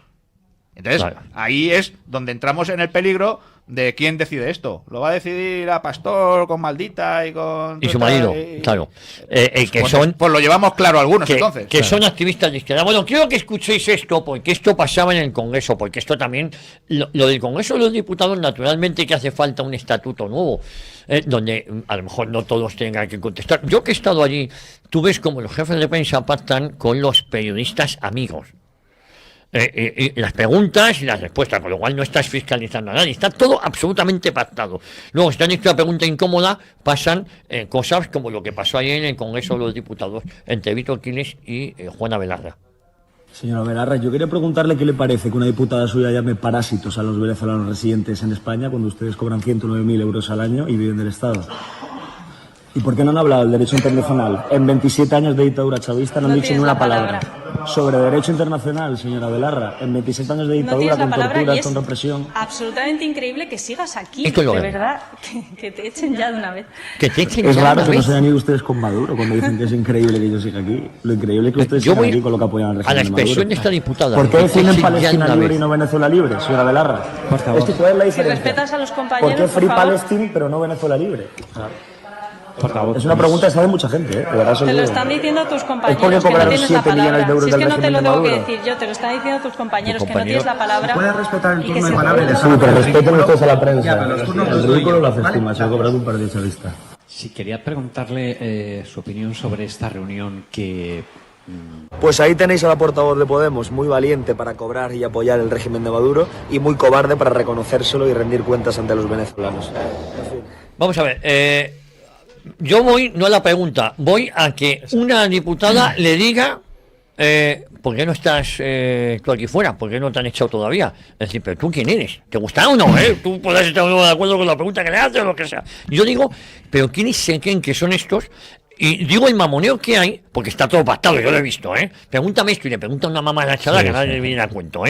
Entonces, ahí es donde entramos en el peligro de quién decide esto. ¿Lo va a decidir a Pastor con Maldita y con... Y su marido, claro. Pues lo llevamos claro algunos, entonces. Que son activistas de izquierda. Bueno, quiero que escuchéis esto, porque esto pasaba en el Congreso, porque esto también... Lo del Congreso de los Diputados, naturalmente que hace falta un estatuto nuevo, donde a lo mejor no todos tengan que contestar. Yo que he estado allí, tú ves como los jefes de prensa pactan con los periodistas amigos. Las preguntas y las respuestas, con lo cual no estás fiscalizando a nadie, está todo absolutamente pactado. Luego, si te han hecho una pregunta incómoda, pasan cosas como lo que pasó ayer en el Congreso de los Diputados entre Víctor Quiles y Juana Belarra. Señora Belarra, yo quería preguntarle qué le parece que una diputada suya llame parásitos a los venezolanos residentes en España cuando ustedes cobran 109.000 euros al año y viven del Estado. ¿Y por qué no han hablado del derecho internacional? En 27 años de dictadura chavista no han dicho ni una palabra. Sobre derecho internacional, señora Belarra. En 27 años de dictadura, con torturas, con represión. Absolutamente increíble que sigas aquí. De verdad, que te echen ya de una vez. Que te echen es ya raro de una que vez. no se hayan ido ustedes con Maduro cuando dicen que es increíble que yo siga aquí. Lo increíble es que ustedes sigan aquí con lo que apoyan al régimen a la de Maduro. expresión de esta diputada. ¿Por qué defienden Palestina libre vez? y no Venezuela libre, señora Belarra? Por favor. ¿Cuál es la Si diferencia? respetas a los compañeros, ¿Por qué Free por favor. Palestine pero no Venezuela libre? Por favor. Es una pregunta que sabe mucha gente, de verdad. Te lo están diciendo tus compañeros, porque que no cobraron tienes la 7 millones de palabra. euros Si es que del no te lo régimen de tengo que Maduro. decir yo, te lo están diciendo tus compañeros, Tus que no tienes la palabra. ¿Puede respetar el y que turno de se palabra? puede- Sí, pero respeten ustedes a la prensa. Ya, pero los turnos El los ridículo doy yo, lo haces ¿vale? tú, macho. He cobrado un partido chavista. Sí, quería preguntarle su opinión sobre esta reunión que... Pues ahí tenéis a la portavoz de Podemos, muy valiente para cobrar y apoyar el régimen de Maduro y muy cobarde para reconocérselo y rendir cuentas ante los venezolanos. Vamos a ver, yo voy, no a la pregunta, voy a que una diputada le diga ¿por qué no estás tú aquí fuera? ¿Por qué no te han echado todavía? Es decir, pero ¿tú quién eres? ¿Te gusta o no? Tú podrás estar de acuerdo con la pregunta que le haces o lo que sea. Yo digo, pero ¿quiénes se creen que son estos? Y digo el mamoneo que hay, porque está todo pactado, yo lo he visto, Pregúntame esto y le pregunta a una mamá agachada que nadie le viene a cuento,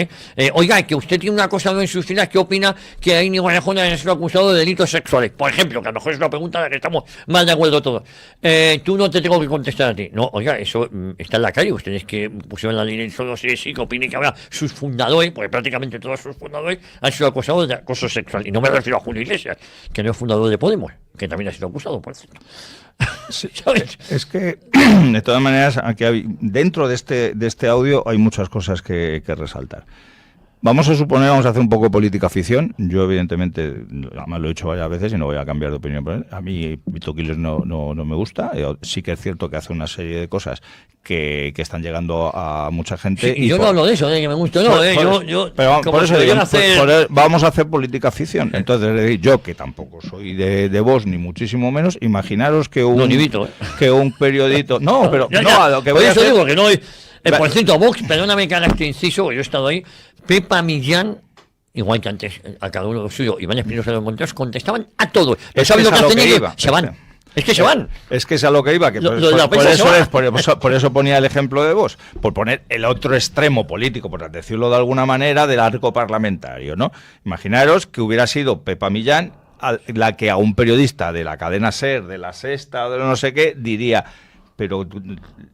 Oiga, que usted tiene una cosa en sus filas, ¿qué opina que a Íñigo Errejón haya sido acusado de delitos sexuales? Por ejemplo, que a lo mejor es una pregunta en la que estamos más de acuerdo todos. Tú no te tengo que contestar a ti. No, oiga, eso está en la calle. Ustedes que pusieron la ley solo sí, que opine que ahora sus fundadores, porque prácticamente todos sus fundadores han sido acusados de acoso sexual. Y no me refiero a Julio Iglesias, que no es fundador de Podemos, que también ha sido acusado, por cierto. ¿Sabes? Es que, de todas maneras, aquí dentro de este audio hay muchas cosas que resaltar. Vamos a suponer, vamos a hacer un poco de política ficción. Yo, evidentemente, además lo he hecho varias veces y no voy a cambiar de opinión por él. A mí, Víctor Quiles no me gusta. Sí que es cierto que hace una serie de cosas que están llegando a mucha gente. Sí, y yo no hablo de eso, que me gusta, no. Pero como por eso se digo, deberían hacer... vamos a hacer política ficción. Entonces, es decir, yo, que tampoco soy de Vox, ni muchísimo menos, imaginaros que un... No, ni Vito, que un periodito... No, pero... Ya, no, a lo que por voy a eso hacer... digo que no hay... por cierto, Vox, perdóname que haga este inciso, yo he estado ahí, Pepa Millán, igual que antes, a cada uno lo suyo, Iván Espinosa de los Monteros, contestaban a todo. Es ¿Sabes que lo es a que lo hacen que ellos? iba. Se van. Es que se van. Es que es a lo que iba, que Lo de la prensa por eso ponía el ejemplo de Vox, por poner el otro extremo político, por decirlo de alguna manera, del arco parlamentario, ¿no? Imaginaros que hubiera sido Pepa Millán la que a un periodista de la cadena SER, de La Sexta o de no sé qué, diría... Pero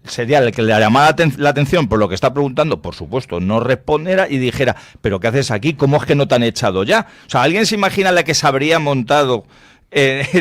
sería el que le llamara la atención por lo que está preguntando, por supuesto, no respondiera y dijera, ¿pero qué haces aquí? ¿Cómo es que no te han echado ya? O sea, ¿alguien se imagina la que se habría montado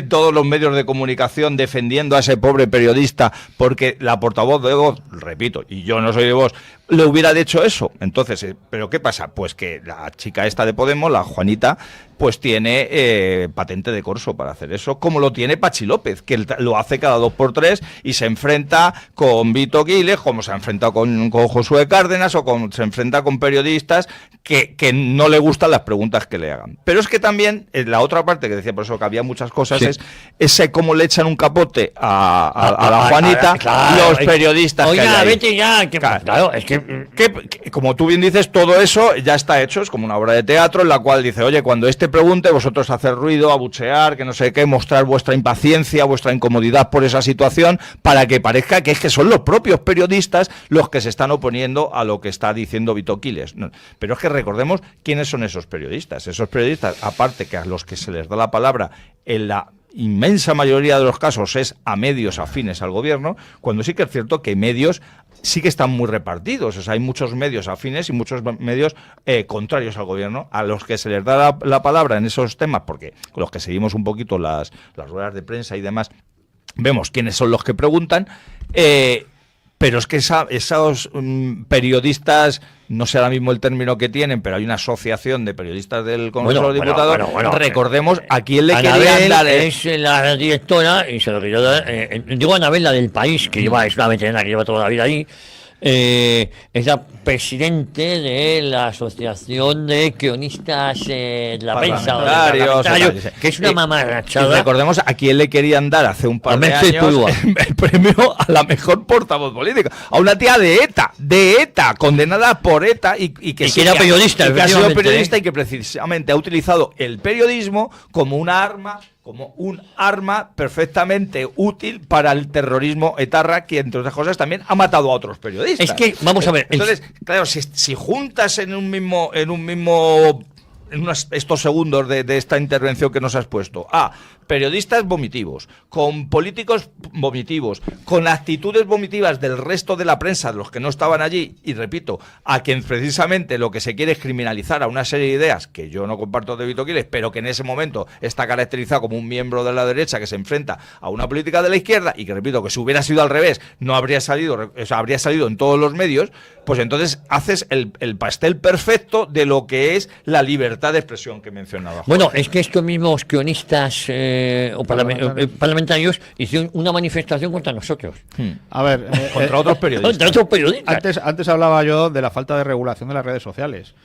todos los medios de comunicación defendiendo a ese pobre periodista porque la portavoz de Vox, repito, y yo no soy de Vox, le hubiera dicho eso? Entonces, ¿pero qué pasa? Pues que la chica esta de Podemos, la Juanita, pues tiene patente de corso para hacer eso, como lo tiene Pachi López, que lo hace cada 2x3 y se enfrenta con Vito Quiles, como se ha enfrentado con Josué Cárdenas, o se enfrenta con periodistas que no le gustan las preguntas que le hagan. Pero es que también, la otra parte que decía, por eso que había mucha muchas cosas, Sí. es ese cómo le echan un capote a la Juanita, claro, los periodistas que hay oiga, ahí. vete ya, que, claro, es Que, como tú bien dices, todo eso ya está hecho, es como una obra de teatro en la cual dice, oye, cuando este pregunte, vosotros hacer ruido, abuchear, que no sé qué, mostrar vuestra impaciencia, vuestra incomodidad por esa situación, para que parezca que es que son los propios periodistas los que se están oponiendo a lo que está diciendo Vito Quiles. No, pero es que recordemos quiénes son esos periodistas. Esos periodistas, aparte que a los que se les da la palabra en la inmensa mayoría de los casos es a medios afines al gobierno, cuando sí que es cierto que medios sí que están muy repartidos. O sea, hay muchos medios afines y muchos medios contrarios al gobierno, a los que se les da la palabra en esos temas, porque los que seguimos un poquito las ruedas de prensa y demás, vemos quiénes son los que preguntan, pero es que esos periodistas, no sé ahora mismo el término que tienen, pero hay una asociación de periodistas del Congreso de los Diputados, recordemos a quién le querían dar... es la directora, y se lo quería dar, digo Anabel, la del País, que es una veterana que lleva toda la vida ahí, es la presidente de la Asociación de Cronistas de la Prensa, Parlamentarios, que es una mamarrachada. Y recordemos a quién le querían dar hace un par de años el premio a la mejor portavoz política, a una tía de ETA, condenada por ETA y que era periodista, y que ha sido periodista y que precisamente ha utilizado el periodismo como un arma perfectamente útil para el terrorismo etarra, que entre otras cosas también ha matado a otros periodistas. Es que, vamos a ver... Entonces, claro, si juntas estos segundos de esta intervención que nos has puesto a periodistas vomitivos, con políticos vomitivos, con actitudes vomitivas del resto de la prensa, de los que no estaban allí, y repito, a quien precisamente lo que se quiere es criminalizar a una serie de ideas que yo no comparto de Vito Quiles, pero que en ese momento está caracterizado como un miembro de la derecha que se enfrenta a una política de la izquierda, y que repito, que si hubiera sido al revés, no habría salido, o sea, habría salido en todos los medios, pues entonces haces el pastel perfecto de lo que es la libertad de expresión que mencionaba. Bueno, es que estos mismos cronistas o parlamentarios hicieron una manifestación contra nosotros. A ver, contra otros periodistas. Contra otros periodistas. Antes hablaba yo de la falta de regulación de las redes sociales.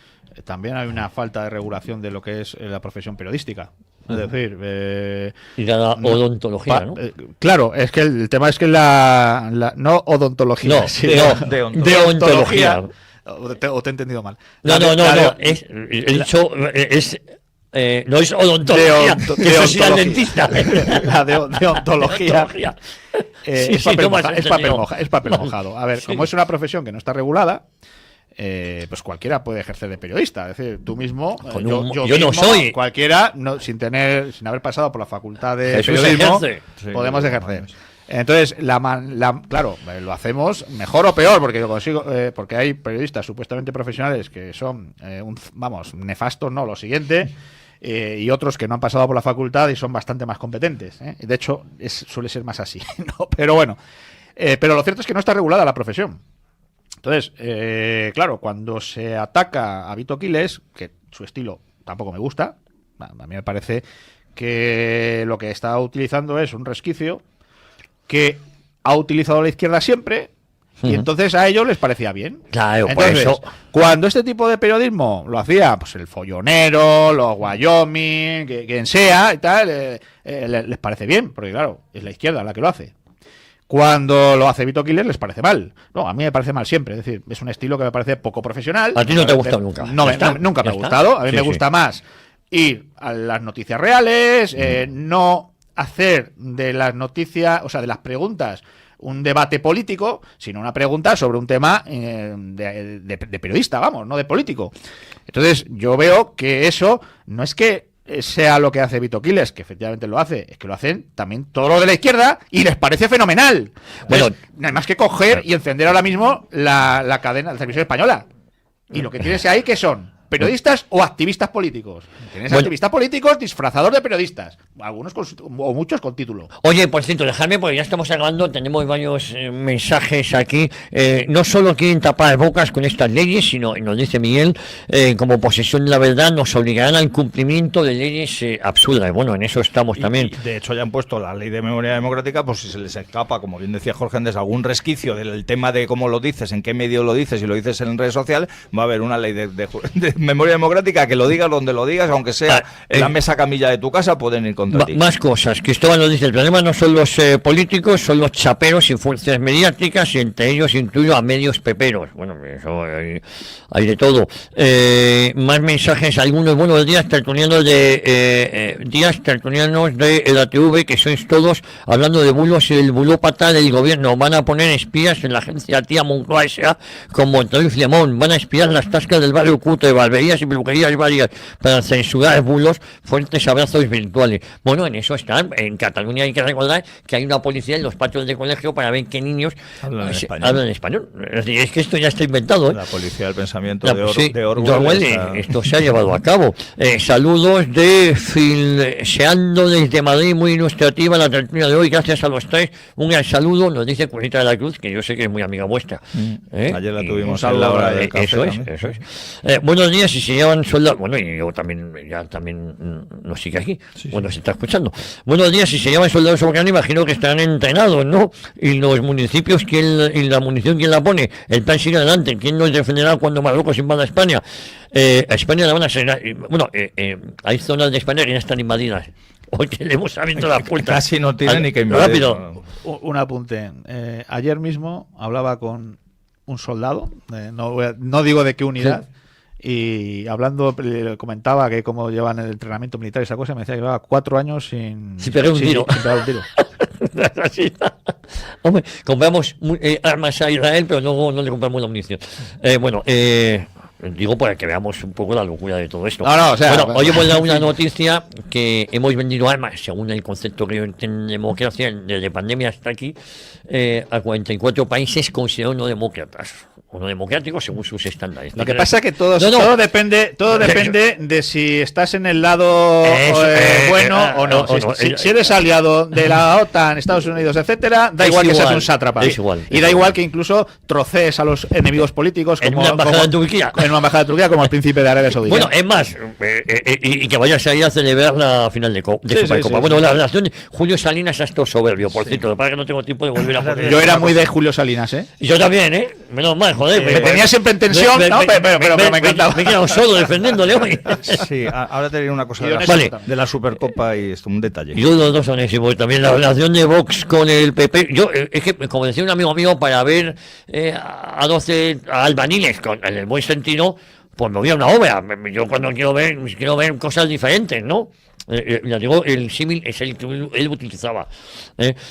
También hay una falta de regulación de lo que es la profesión periodística. Es decir, y la odontología, ¿no? Claro, es que el tema es que no odontología, no, sino deontología. O te he entendido mal. No, he dicho, no es odontología, que eso sí al dentista. La deontología es papel No. mojado. A ver, como es una profesión que no está regulada, pues cualquiera puede ejercer de periodista. Es decir, tú mismo, yo no mismo, soy. cualquiera, sin haber pasado por la facultad de Jesús periodismo, ejerce. podemos ejercer. Entonces, claro, lo hacemos mejor o peor, porque yo consigo, porque hay periodistas supuestamente profesionales que son, nefastos, no, lo siguiente, y otros que no han pasado por la facultad y son bastante más competentes. De hecho, suele ser más así, ¿no? Pero bueno, pero lo cierto es que no está regulada la profesión. Entonces, claro, cuando se ataca a Vito Quiles, que su estilo tampoco me gusta, a mí me parece que lo que está utilizando es un resquicio que ha utilizado la izquierda siempre, y entonces a ellos les parecía bien. Claro, entonces, por eso. Cuando este tipo de periodismo lo hacía pues el follonero, los Wyoming, quien sea y tal, les parece bien, porque claro, es la izquierda la que lo hace. Cuando lo hace Vito Quiles les parece mal. No, a mí me parece mal siempre. Es decir, es un estilo que me parece poco profesional. A ti no te ha gustado nunca. Nunca me ha gustado. A mí me gusta más ir a las noticias reales, no hacer de las noticias, o sea, de las preguntas, un debate político, sino una pregunta sobre un tema de periodista, vamos, no de político. Entonces, yo veo que eso no es que sea lo que hace Vito Quiles, que efectivamente lo hace, es que lo hacen también todos los de la izquierda y les parece fenomenal. Bueno, no hay más que coger y encender ahora mismo la cadena de televisión española. Y lo que tienes ahí, ¿qué son? ¿Periodistas o activistas políticos? Tienes activistas políticos disfrazados de periodistas, algunos o muchos con título. Oye, por cierto, dejadme, porque ya estamos acabando, tenemos varios mensajes aquí. No solo quieren tapar bocas con estas leyes, sino, nos dice Miguel, como posesión de la verdad, nos obligarán al cumplimiento de leyes absurdas. Bueno, en eso estamos también. Y de hecho ya han puesto la ley de memoria democrática, pues si se les escapa, como bien decía Jorge Andrés, algún resquicio del tema de cómo lo dices, en qué medio lo dices y lo dices en redes sociales, va a haber una ley de memoria democrática, que lo digas donde lo digas, aunque sea en la mesa camilla de tu casa, pueden ir contra ti. Más cosas. Cristóbal nos dice, el problema no son los políticos, son los chaperos y fuerzas mediáticas, y entre ellos incluyo a medios peperos. Bueno, eso hay de todo. Más mensajes, algunos buenos días, tertulianos de la TV, que sois todos hablando de bulos y el bulópata del gobierno. Van a poner espías en la agencia Tía Moncloa S.A. con Montoy y Filemón. Van a espiar las tascas del barrio Cuto, de barberías y peluquerías varias para censurar bulos. Fuertes abrazos virtuales. Bueno, en eso están. En Cataluña hay que recordar que hay una policía en los patios de colegio para ver qué niños hablan español. Es que esto ya está inventado. La policía del pensamiento sí, de Orwell. Esto se ha llevado a cabo. Saludos de Filseando desde Madrid, muy ilustrativa la tertulia de hoy. Gracias a los tres. Un gran saludo, nos dice Curita de la Cruz, que yo sé que es muy amiga vuestra. Ayer la tuvimos en la hora del café. Eso es. Buenos días, si se llevan soldados. Bueno, y yo también nos sigue aquí. Sí. Bueno, se está escuchando. Buenos días, si se llevan soldados ucranianos, imagino que estarán entrenados, ¿no? Y los municipios, y la munición, ¿quién la pone? El plan sigue adelante. ¿Quién nos defenderá cuando Marruecos invada a España? A España la van a ser. Bueno, hay zonas de España que ya están invadidas. Hoy que le hemos abierto la puerta. Casi no tiene ni que invadir. Rápido. Un apunte. Ayer mismo hablaba con un soldado, no digo de qué unidad, y hablando, le comentaba que cómo llevan el entrenamiento militar y esa cosa, me decía que llevaba 4 años sin pegar un tiro. Sin pegar un tiro. Hombre, compramos armas a Israel, pero no le compramos la munición. Digo para que veamos un poco la locura de todo esto. Hoy hemos dado una noticia que hemos vendido armas, según el concepto que yo en democracia, desde pandemia hasta aquí, a 44 países considerados no demócratas. O no democráticos según sus estándares. Lo que pasa es que todo depende de si estás en el lado bueno o no. Si eres aliado de la OTAN, Estados Unidos, etcétera, da igual que seas un sátrapa. Y da igual que incluso trocees a los enemigos políticos en una embajada de Turquía. En una embajada de Turquía, como el príncipe de Arabia Saudí. Bueno, es más, y que vayas ahí a celebrar la final de Supercopa. Bueno, la relación de Julio Salinas ha estado soberbio, por cierto, para que no tengo tiempo de volver a poner. Yo era muy de Julio Salinas, Y yo también, menos mal, joder. Me tenía siempre en tensión, pero me encantaba. Me he quedado solo defendiéndole hoy. Sí, ahora te diré una cosa de la Supercopa y esto, un detalle. Yo los dos honestos, también la relación de Vox con el PP. Yo, es que, como decía un amigo mío, para ver a 12 albaniles, con el buen sentido, pues me voy a una obra. Yo cuando quiero ver cosas diferentes, ¿no? Ya digo, el símil es el que él utilizaba.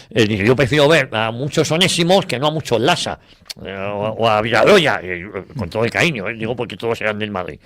Yo prefiero ver a muchos Onésimos que no a muchos Lasa o a Villarroya, con todo el cariño, digo, porque todos eran del Madrid.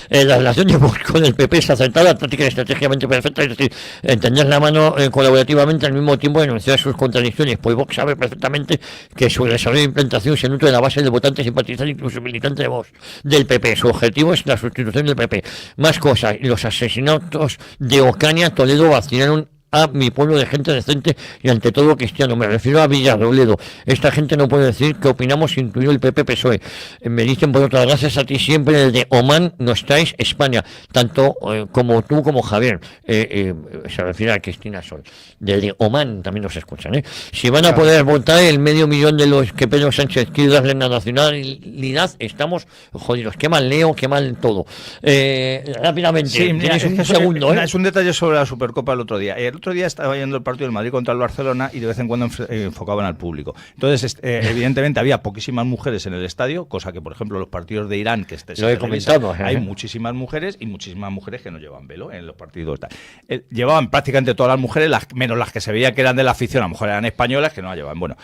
La relación de Vox con el PP es acertada, táctica y estratégicamente perfecta, es decir, entender la mano colaborativamente al mismo tiempo denunciar sus contradicciones, pues Vox sabe perfectamente que su desarrollo e implantación se nutre de la base del votante simpatizante, incluso militante de Vox, del PP. Su objetivo es la sustitución del PP. Más cosas, los asesinatos de Ocaña, Toledo, vacilaron a mi pueblo de gente decente y ante todo cristiano. Me refiero a Villarrobledo. Esta gente no puede decir qué opinamos, incluido el PP-PSOE. Me dicen por otra, gracias a ti siempre desde Oman nos traes España, tanto como tú como Javier. Se refiere a Cristina Sol. Desde Oman también nos escuchan. Si van a poder votar el 500.000 de los que Pedro Sánchez quiere darle la nacionalidad, estamos jodidos. Qué mal leo, qué mal todo. Rápidamente, sí, tienes un segundo. Es un detalle sobre la Supercopa el otro día. El otro día estaba viendo el partido del Madrid contra el Barcelona y de vez en cuando enfocaban al público. Entonces, evidentemente había poquísimas mujeres en el estadio, cosa que, por ejemplo, los partidos de Irán, que lo he comentado, hay muchísimas mujeres y muchísimas mujeres que no llevan velo en los partidos. Llevaban prácticamente todas las mujeres, menos las que se veía que eran de la afición, a lo mejor eran españolas, que no la llevaban. Bueno,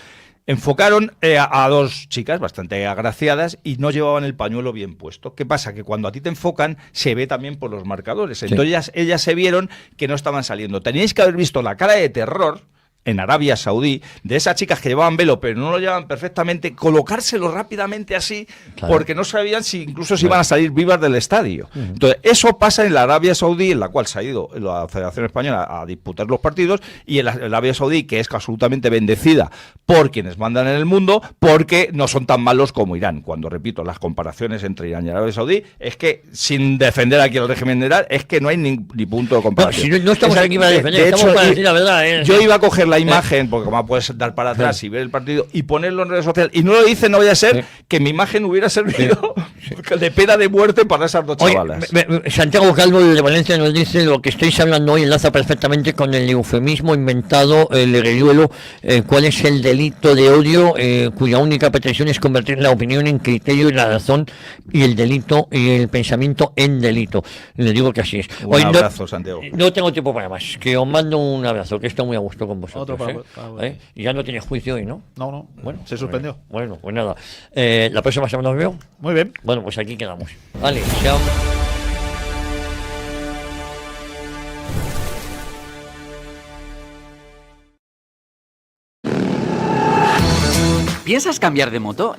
enfocaron a dos chicas bastante agraciadas y no llevaban el pañuelo bien puesto. ¿Qué pasa? Que cuando a ti te enfocan, se ve también por los marcadores. Entonces ellas se vieron que no estaban saliendo. Teníais que haber visto la cara de terror en Arabia Saudí, de esas chicas que llevaban velo pero no lo llevaban perfectamente, colocárselo rápidamente así, porque no sabían si incluso si iban a salir vivas del estadio. Entonces, eso pasa en la Arabia Saudí, en la cual se ha ido la Federación Española a disputar los partidos, y en la Arabia Saudí, que es absolutamente bendecida por quienes mandan en el mundo, porque no son tan malos como Irán. Cuando, repito, las comparaciones entre Irán y Arabia Saudí, es que, sin defender aquí el régimen de Irán, es que no hay ni punto de comparación. No, si no estamos aquí para defender, estamos para decir la verdad. Yo iba a coger la imagen, porque como puedes dar para atrás y ver el partido y ponerlo en redes sociales, y no lo dice, no vaya a ser que mi imagen hubiera servido de pena de muerte para esas dos chavalas. Santiago Calvo de Valencia nos dice: lo que estáis hablando hoy enlaza perfectamente con el eufemismo inventado, el guerrilluelo. ¿Cuál es el delito de odio cuya única pretensión es convertir la opinión en criterio y la razón, y el delito y el pensamiento en delito? Le digo que así es. Un abrazo, Santiago. No tengo tiempo para más, que os mando un abrazo, que estoy muy a gusto con vosotros. Otro para Y ya no tienes juicio hoy, ¿no? No, Bueno, se suspendió. Bueno, pues nada. La próxima semana os veo. Muy bien. Bueno, pues aquí quedamos. Vale, chao. ¿Piensas cambiar de moto?